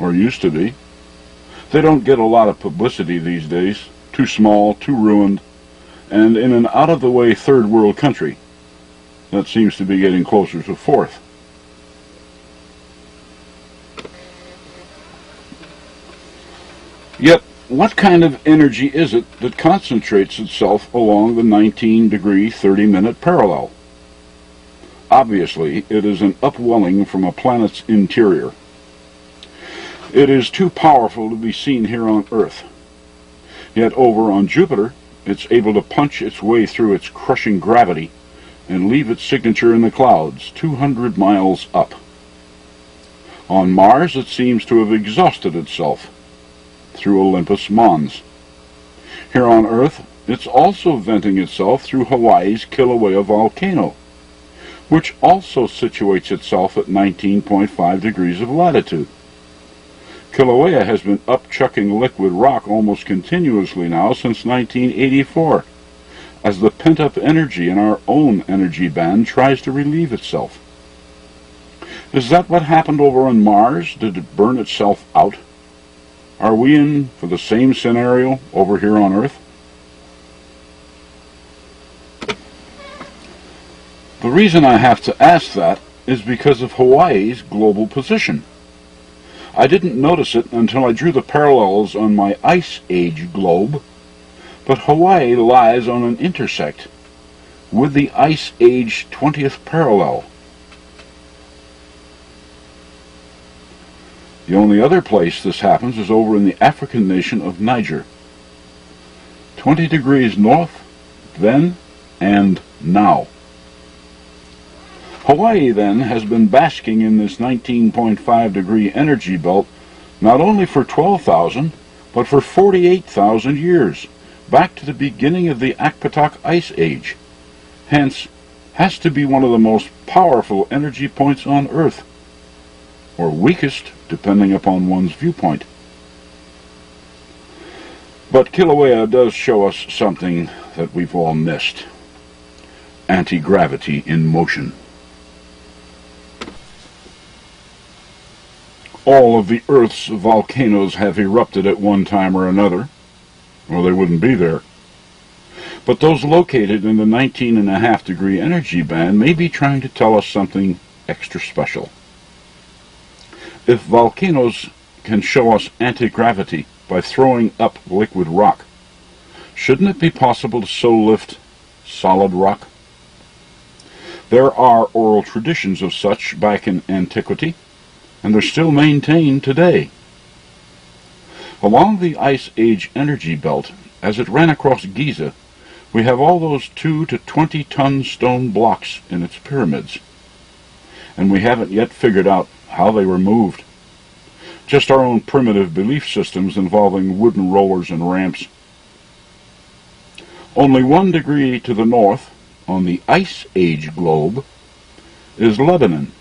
or used to be. They don't get a lot of publicity these days. Too small, too ruined, and in an out-of-the-way third world country that seems to be getting closer to fourth. Yet, what kind of energy is it that concentrates itself along the 19-degree 30-minute parallel? Obviously, it is an upwelling from a planet's interior. It is too powerful to be seen here on Earth. Yet over on Jupiter, it's able to punch its way through its crushing gravity and leave its signature in the clouds 200 miles up. On Mars, it seems to have exhausted itself through Olympus Mons. Here on Earth, it's also venting itself through Hawaii's Kilauea volcano, which also situates itself at 19.5 degrees of latitude. Kilauea has been upchucking liquid rock almost continuously now since 1984, as the pent-up energy in our own energy band tries to relieve itself. Is that what happened over on Mars? Did it burn itself out? Are we in for the same scenario over here on Earth? The reason I have to ask that is because of Hawaii's global position. I didn't notice it until I drew the parallels on my Ice Age globe, but Hawaii lies on an intersect with the Ice Age 20th parallel. The only other place this happens is over in the African nation of Niger. 20 degrees north, then and now. Hawaii, then, has been basking in this 19.5 degree energy belt not only for 12,000, but for 48,000 years, back to the beginning of the Akpatak Ice Age. Hence, has to be one of the most powerful energy points on Earth, or weakest, depending upon one's viewpoint. But Kilauea does show us something that we've all missed: anti-gravity in motion. All of the Earth's volcanoes have erupted at one time or another, or they wouldn't be there. But those located in the 19.5 degree energy band may be trying to tell us something extra special. If volcanoes can show us anti-gravity by throwing up liquid rock, shouldn't it be possible to so lift solid rock? There are oral traditions of such back in antiquity, and they're still maintained today. Along the Ice Age energy belt, as it ran across Giza, we have all those 2 to 20 ton stone blocks in its pyramids, and we haven't yet figured out how they were moved. Just our own primitive belief systems involving wooden rollers and ramps. Only 1 degree to the north, on the Ice Age globe, is Lebanon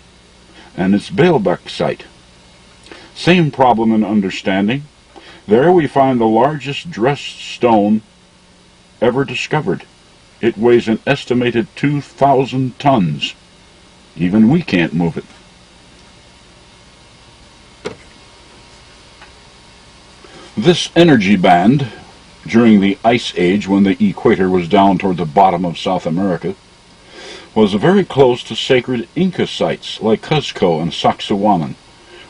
and its Baalbek site. Same problem in understanding. There we find the largest dressed stone ever discovered. It weighs an estimated 2,000 tons. Even we can't move it. This energy band, during the Ice Age, when the equator was down toward the bottom of South America, was very close to sacred Inca sites like Cuzco and Sacsayhuaman,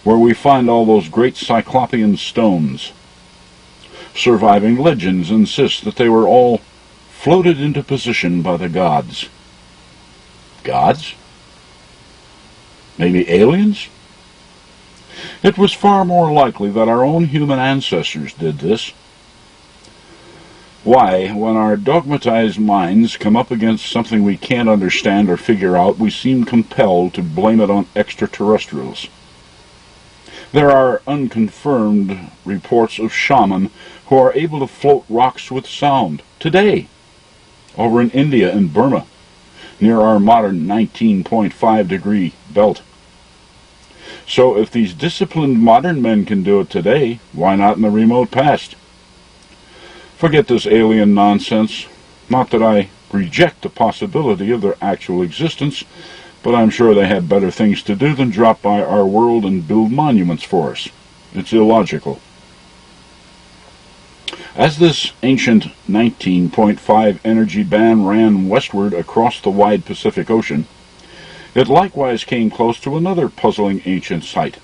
where we find all those great cyclopean stones. Surviving legends insist that they were all floated into position by the gods. Gods? Maybe aliens? It was far more likely that our own human ancestors did this. Why, when our dogmatized minds come up against something we can't understand or figure out, we seem compelled to blame it on extraterrestrials. There are unconfirmed reports of shamans who are able to float rocks with sound, today, over in India and Burma, near our modern 19.5 degree belt. So if these disciplined modern men can do it today, why not in the remote past? Forget this alien nonsense. Not that I reject the possibility of their actual existence, but I'm sure they have better things to do than drop by our world and build monuments for us. It's illogical. As this ancient 19.5 energy band ran westward across the wide Pacific Ocean, it likewise came close to another puzzling ancient site,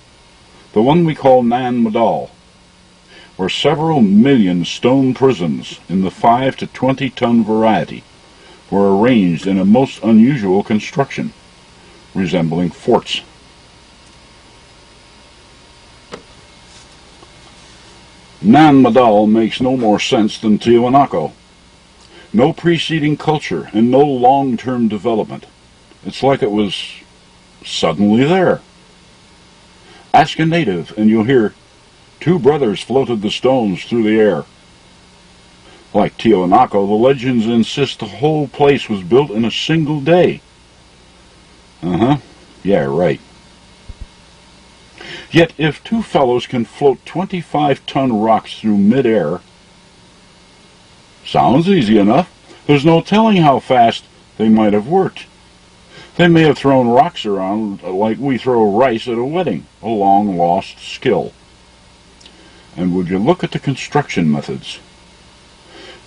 the one we call Nan Madol, where several million stone prisons in the 5 to 20 ton variety were arranged in a most unusual construction, resembling forts. Nan Madol makes no more sense than Tiwanaku. No preceding culture and no long-term development. It's like it was suddenly there. Ask a native and you'll hear 2 brothers floated the stones through the air. Like Tiwanaku, the legends insist the whole place was built in a single day. Yeah, right. Yet if 2 fellows can float 25-ton rocks through mid-air, sounds easy enough. There's no telling how fast they might have worked. They may have thrown rocks around like we throw rice at a wedding, a long-lost skill. And would you look at the construction methods?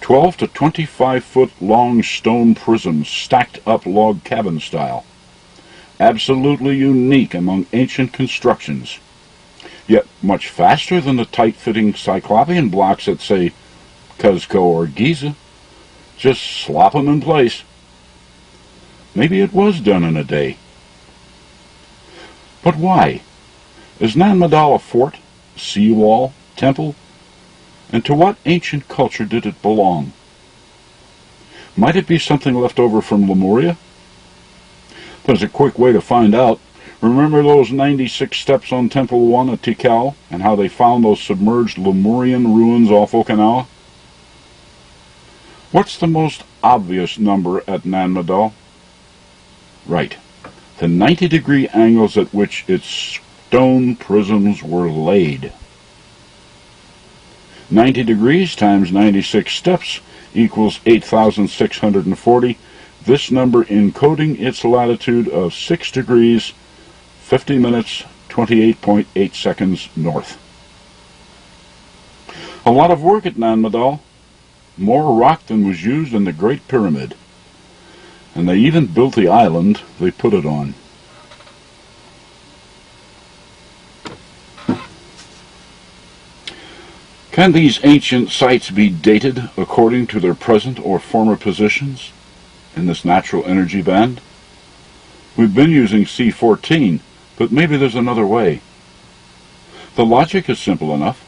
12 to 25-foot long stone prisms stacked up log cabin style. Absolutely unique among ancient constructions, yet much faster than the tight-fitting Cyclopean blocks at, say, Cuzco or Giza. Just slop them in place. Maybe it was done in a day. But why? Is Nan Madol a fort, seawall, temple? And to what ancient culture did it belong? Might it be something left over from Lemuria? There's a quick way to find out. Remember those 96 steps on Temple 1 at Tikal, and how they found those submerged Lemurian ruins off Okinawa? What's the most obvious number at Nan Madol? Right, the 90-degree angles at which its stone prisms were laid. 90 degrees times 96 steps equals 8,640. This number encoding its latitude of 6 degrees, 50 minutes, 28.8 seconds north. A lot of work at Nan Madol. More rock than was used in the Great Pyramid. And they even built the island they put it on. Can these ancient sites be dated according to their present or former positions in this natural energy band? We've been using C14, but maybe there's another way. The logic is simple enough.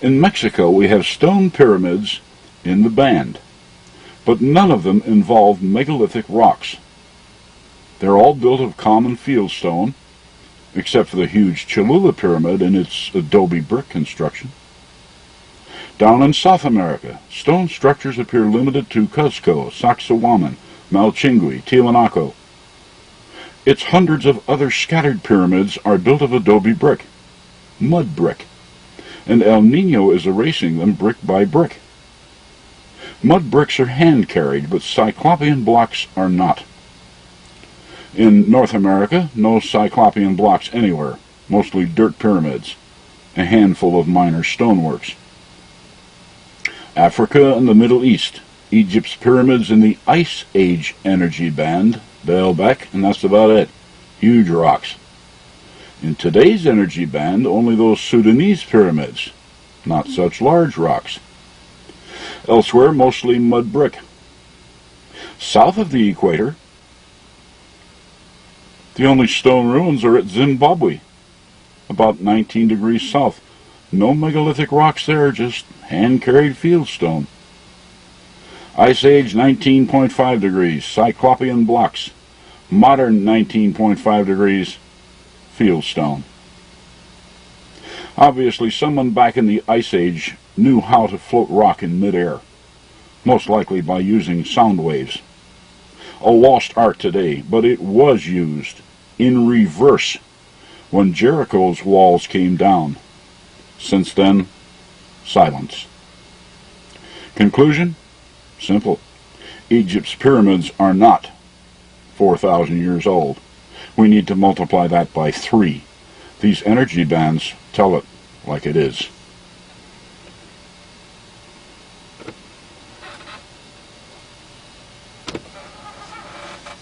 In Mexico, we have stone pyramids in the band, but none of them involve megalithic rocks. They're all built of common fieldstone, except for the huge Cholula pyramid and its adobe brick construction. Down in South America, stone structures appear limited to Cuzco, Sacsayhuaman, Malchingui, Tiwanaku. Its hundreds of other scattered pyramids are built of adobe brick, mud brick, and El Nino is erasing them brick by brick. Mud bricks are hand-carried, but Cyclopean blocks are not. In North America, no Cyclopean blocks anywhere, mostly dirt pyramids, a handful of minor stoneworks. Africa and the Middle East, Egypt's pyramids in the Ice Age energy band, Baalbek, and that's about it. Huge rocks. In today's energy band, only those Sudanese pyramids, not such large rocks. Elsewhere, mostly mud brick. South of the equator, the only stone ruins are at Zimbabwe, about 19 degrees south. No megalithic rocks there, just hand-carried fieldstone. Ice Age 19.5 degrees, Cyclopean blocks. Modern 19.5 degrees, fieldstone. Obviously, someone back in the Ice Age knew how to float rock in midair, most likely by using sound waves. A lost art today, but it was used in reverse when Jericho's walls came down. Since then, silence. Conclusion? Simple. Egypt's pyramids are not 4,000 years old. We need to multiply that by 3. These energy bands tell it like it is.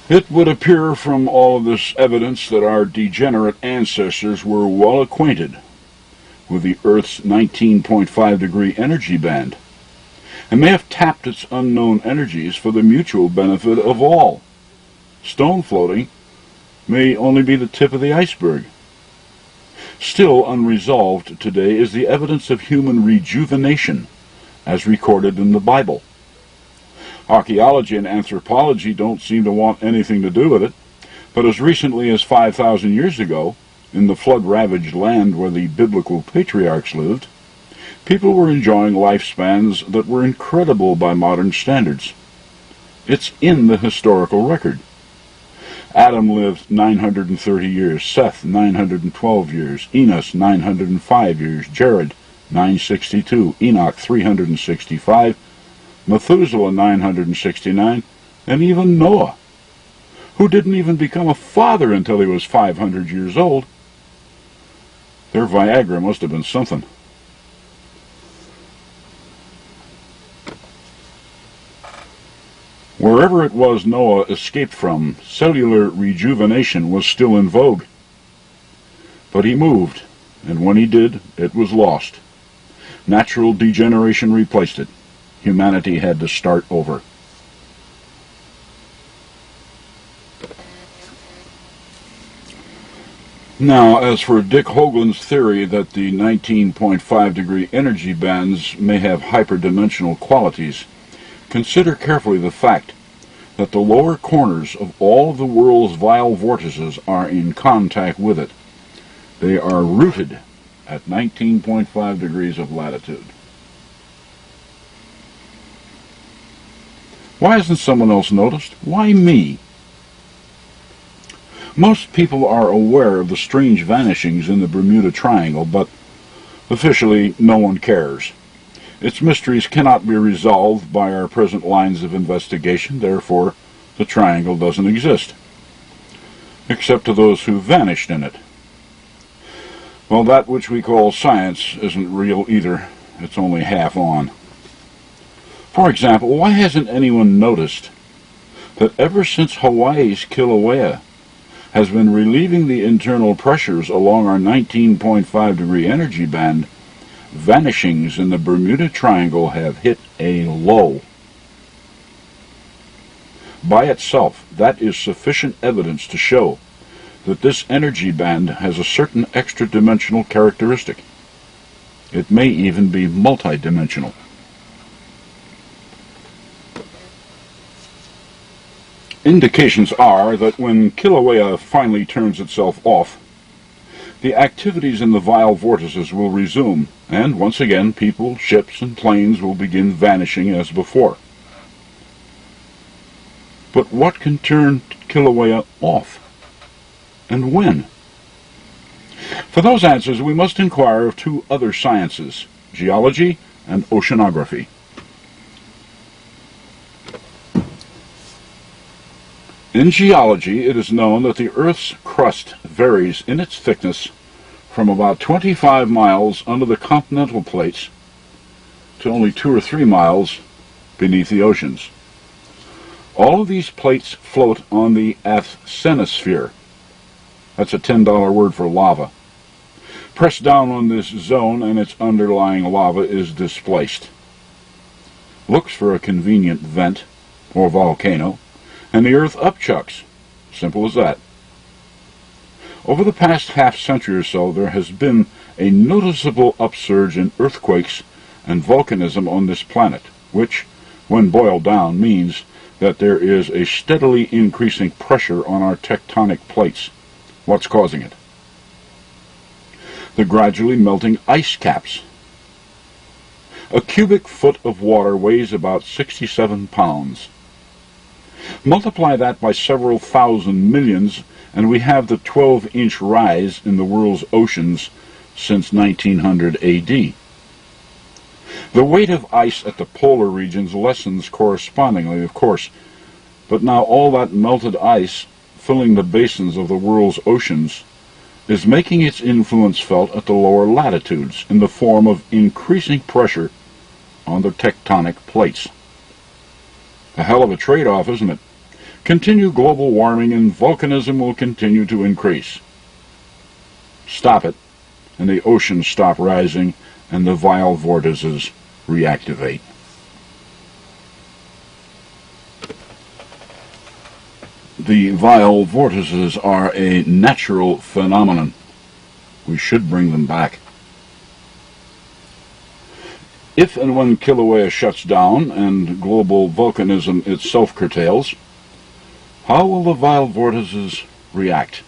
It would appear from all of this evidence that our degenerate ancestors were well acquainted with the Earth's 19.5 degree energy band, and may have tapped its unknown energies for the mutual benefit of all. Stone floating may only be the tip of the iceberg. Still unresolved today is the evidence of human rejuvenation, as recorded in the Bible. Archaeology and anthropology don't seem to want anything to do with it, but as recently as 5,000 years ago, in the flood-ravaged land where the biblical patriarchs lived, people were enjoying lifespans that were incredible by modern standards. It's in the historical record. Adam lived 930 years, Seth 912 years, Enos 905 years, Jared 962, Enoch 365, Methuselah 969, and even Noah, who didn't even become a father until he was 500 years old. Their Viagra must have been something. Wherever it was Noah escaped from, cellular rejuvenation was still in vogue. But he moved, and when he did, it was lost. Natural degeneration replaced it. Humanity had to start over. Now, as for Dick Hoagland's theory that the 19.5-degree energy bands may have hyperdimensional qualities, consider carefully the fact that the lower corners of all of the world's vile vortices are in contact with it. They are rooted at 19.5 degrees of latitude. Why hasn't someone else noticed? Why me? Most people are aware of the strange vanishings in the Bermuda Triangle, but officially no one cares. Its mysteries cannot be resolved by our present lines of investigation, therefore the triangle doesn't exist, except to those who vanished in it. Well, that which we call science isn't real either. It's only half on. For example, why hasn't anyone noticed that ever since Hawaii's Kilauea has been relieving the internal pressures along our 19.5 degree energy band, vanishings in the Bermuda Triangle have hit a low. By itself, that is sufficient evidence to show that this energy band has a certain extra-dimensional characteristic. It may even be multidimensional. Indications are that when Kilauea finally turns itself off, the activities in the vile vortices will resume, and once again people, ships, and planes will begin vanishing as before. But what can turn Kilauea off? And when? For those answers we must inquire of two other sciences, geology and oceanography. In geology, it is known that the Earth's crust varies in its thickness from about 25 miles under the continental plates to only 2 or 3 miles beneath the oceans. All of these plates float on the asthenosphere. That's a $10 word for lava. Press down on this zone and its underlying lava is displaced. Looks for a convenient vent or volcano, and the Earth upchucks. Simple as that. Over the past half-century or so, there has been a noticeable upsurge in earthquakes and volcanism on this planet, which, when boiled down, means that there is a steadily increasing pressure on our tectonic plates. What's causing it? The gradually melting ice caps. A cubic foot of water weighs about 67 pounds. Multiply that by several thousand millions, and we have the 12-inch rise in the world's oceans since 1900 AD. The weight of ice at the polar regions lessens correspondingly, of course, but now all that melted ice filling the basins of the world's oceans is making its influence felt at the lower latitudes in the form of increasing pressure on the tectonic plates. A hell of a trade-off, isn't it? Continue global warming and volcanism will continue to increase. Stop it, and the oceans stop rising, and the vile vortices reactivate. The vile vortices are a natural phenomenon. We should bring them back. If and when Kilauea shuts down and global volcanism itself curtails, how will the vile vortices react?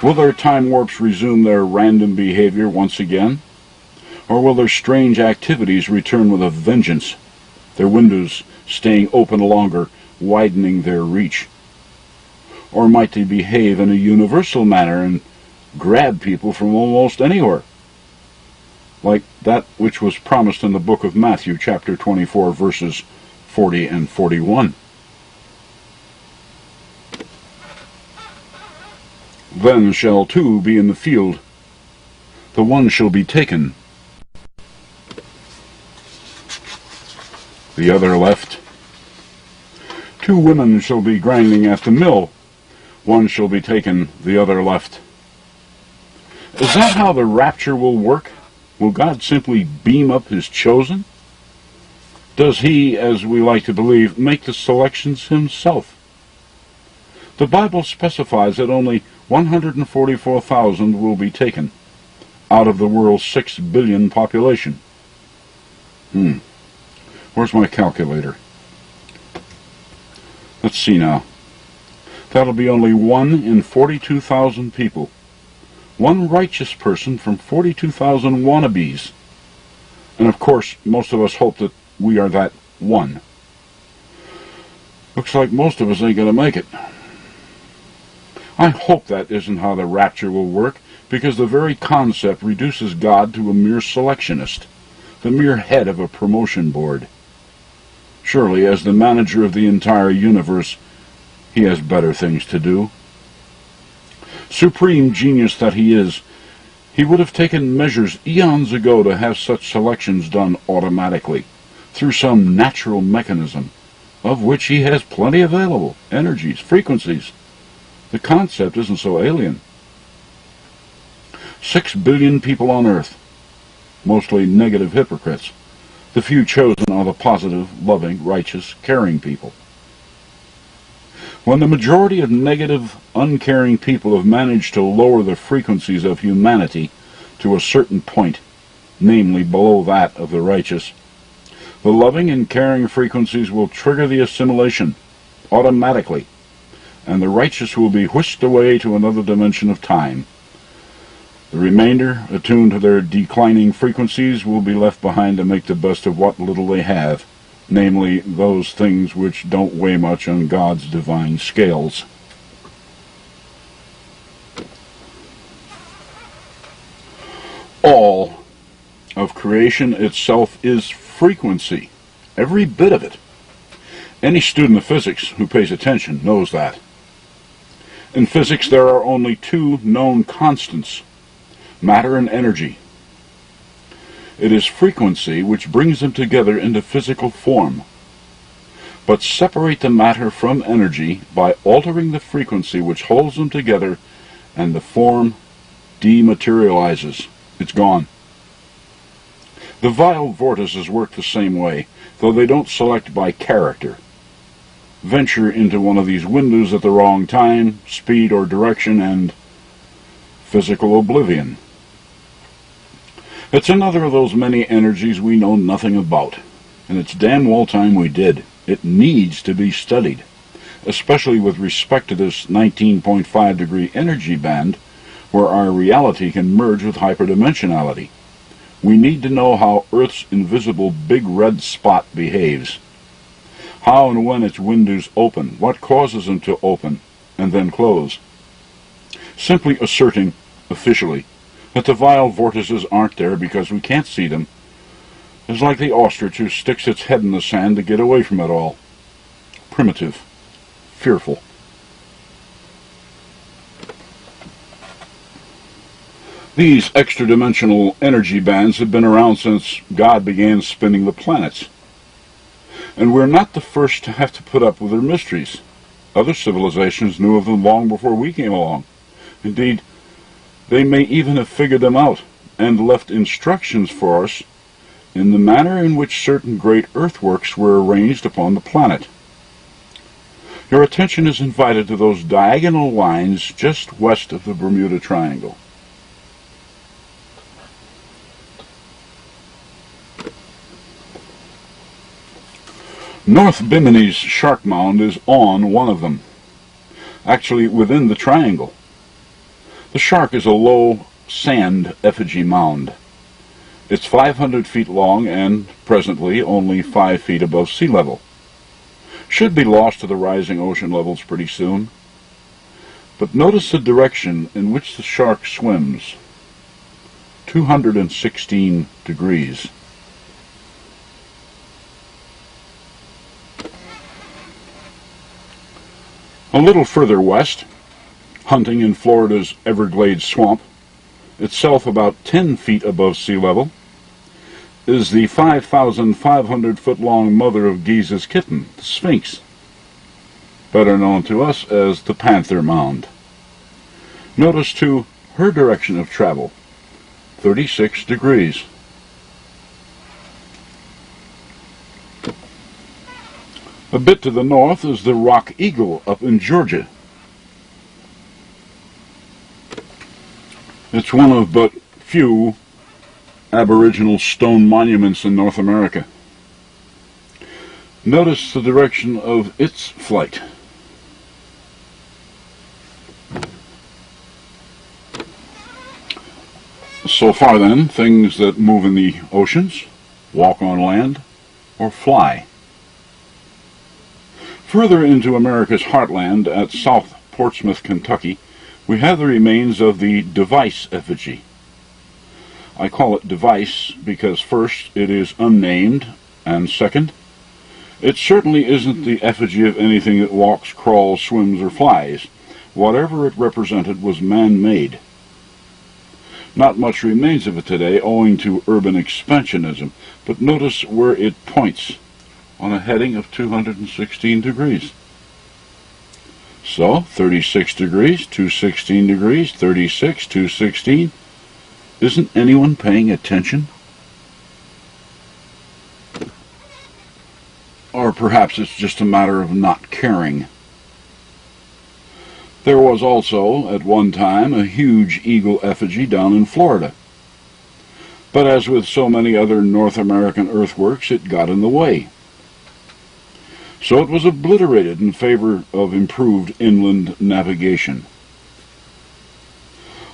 Will their time warps resume their random behavior once again? Or will their strange activities return with a vengeance, their windows staying open longer, widening their reach? Or might they behave in a universal manner and grab people from almost anywhere? like that which was promised in the book of Matthew, chapter 24, verses 40 and 41. Then shall two be in the field, the one shall be taken, the other left. Two women shall be grinding at the mill, one shall be taken, the other left. Is that how the rapture will work? Will God simply beam up his chosen? Does he, as we like to believe, make the selections himself? The Bible specifies that only 144,000 will be taken out of the world's 6 billion population. Where's my calculator? Let's see now. That'll be only 1 in 42,000 people. One righteous person from 42,000 wannabes. And of course, most of us hope that we are that one. Looks like most of us ain't going to make it. I hope that isn't how the rapture will work, because the very concept reduces God to a mere selectionist, the mere head of a promotion board. Surely, as the manager of the entire universe, he has better things to do. Supreme genius that he is, he would have taken measures eons ago to have such selections done automatically, through some natural mechanism, of which he has plenty available, energies, frequencies. The concept isn't so alien. 6 billion people on earth, mostly negative hypocrites. The few chosen are the positive, loving, righteous, caring people. When the majority of negative, uncaring people have managed to lower the frequencies of humanity to a certain point, namely below that of the righteous, the loving and caring frequencies will trigger the assimilation automatically, and the righteous will be whisked away to another dimension of time. The remainder, attuned to their declining frequencies, will be left behind to make the best of what little they have, namely those things which don't weigh much on God's divine scales. All of creation itself is frequency, every bit of it. Any student of physics who pays attention knows that. In physics, there are only two known constants, matter and energy. It is frequency which brings them together into physical form. But separate the matter from energy by altering the frequency which holds them together, and the form dematerializes. It's gone. The vile vortices work the same way, though they don't select by character. Venture into one of these windows at the wrong time, speed, or direction, and physical oblivion. It's another of those many energies we know nothing about, and it's damn well time we did. It needs to be studied, especially with respect to this 19.5 degree energy band, where our reality can merge with hyperdimensionality. We need to know how Earth's invisible big red spot behaves. How and when its windows open, what causes them to open and then close. Simply asserting, officially, that the vile vortices aren't there because we can't see them is like the ostrich who sticks its head in the sand to get away from it all. Primitive. Fearful. These extra-dimensional energy bands have been around since God began spinning the planets. And we're not the first to have to put up with their mysteries. Other civilizations knew of them long before we came along. Indeed, they may even have figured them out and left instructions for us in the manner in which certain great earthworks were arranged upon the planet. Your attention is invited to those diagonal lines just west of the Bermuda Triangle. North Bimini's shark mound is on one of them, actually within the triangle. The shark is a low sand effigy mound. It's 500 feet long and, presently, only 5 feet above sea level. Should be lost to the rising ocean levels pretty soon. But notice the direction in which the shark swims. 216 degrees. A little further west, hunting in Florida's Everglades swamp, itself about 10 feet above sea level, is the 5,500-foot-long mother of Giza's kitten, the Sphinx, better known to us as the Panther Mound. Notice, too, her direction of travel, 36 degrees. A bit to the north is the Rock Eagle up in Georgia. It's one of but few Aboriginal stone monuments in North America. Notice the direction of its flight. So far then, things that move in the oceans, walk on land, or fly. Further into America's heartland at South Portsmouth, Kentucky, we have the remains of the device effigy. I call it device because first, it is unnamed, and second, it certainly isn't the effigy of anything that walks, crawls, swims, or flies. Whatever it represented was man-made. Not much remains of it today owing to urban expansionism, but notice where it points, on a heading of 216 degrees. So, 36 degrees, 216 degrees, 36, 216. Isn't anyone paying attention? Or perhaps it's just a matter of not caring. There was also, at one time, a huge eagle effigy down in Florida. But as with so many other North American earthworks, it got in the way. So it was obliterated in favor of improved inland navigation.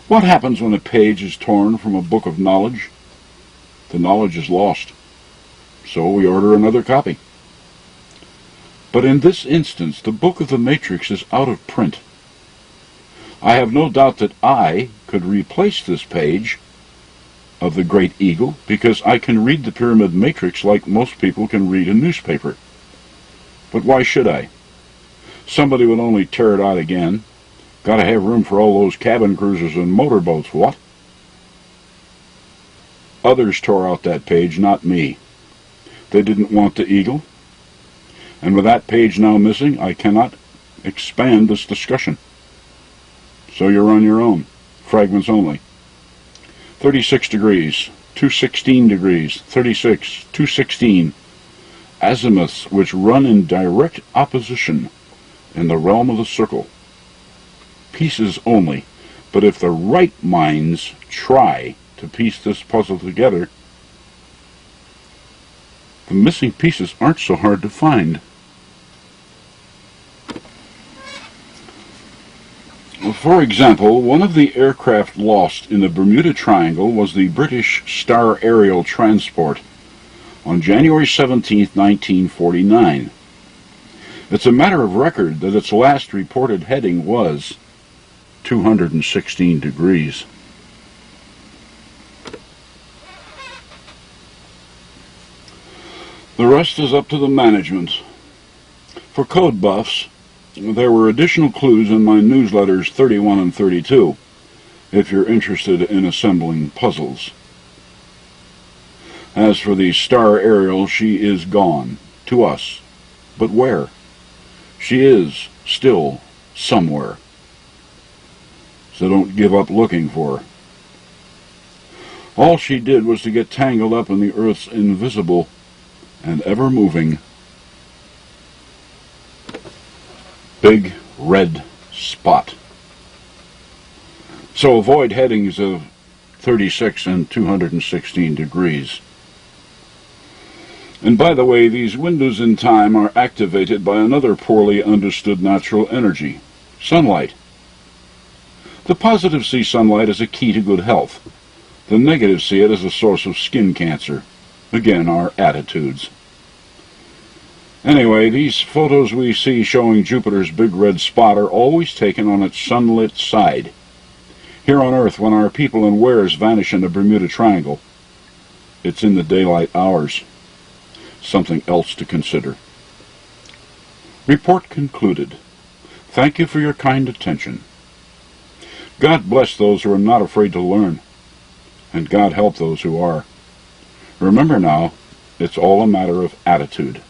What happens when a page is torn from a book of knowledge? The knowledge is lost. So we order another copy. But in this instance, the book of the Matrix is out of print. I have no doubt that I could replace this page of the Great Eagle because I can read the Pyramid Matrix like most people can read a newspaper. But why should I? Somebody would only tear it out again. Gotta have room for all those cabin cruisers and motorboats, what? Others tore out that page, not me. They didn't want the eagle. And with that page now missing, I cannot expand this discussion. So you're on your own. Fragments only. 36 degrees, 216 degrees, 36, 216. Azimuths which run in direct opposition in the realm of the circle. Pieces only, but if the right minds try to piece this puzzle together, the missing pieces aren't so hard to find. For example, one of the aircraft lost in the Bermuda Triangle was the British Star Aerial Transport on January 17, 1949. It's a matter of record that its last reported heading was 216 degrees. The rest is up to the management. For code buffs, there were additional clues in my newsletters 31 and 32, if you're interested in assembling puzzles. As for the Star Aerial, she is gone, to us. But where? She is still somewhere. So don't give up looking for her. All she did was to get tangled up in the Earth's invisible and ever-moving big red spot. So avoid headings of 36 and 216 degrees. And by the way, these windows in time are activated by another poorly understood natural energy, sunlight. The positive see sunlight as a key to good health. The negative see it as a source of skin cancer. Again, our attitudes. Anyway, these photos we see showing Jupiter's big red spot are always taken on its sunlit side. Here on Earth, when our people and wares vanish in the Bermuda Triangle, it's in the daylight hours. Something else to consider. Report concluded. Thank you for your kind attention. God bless those who are not afraid to learn, and God help those who are. Remember now, it's all a matter of attitude.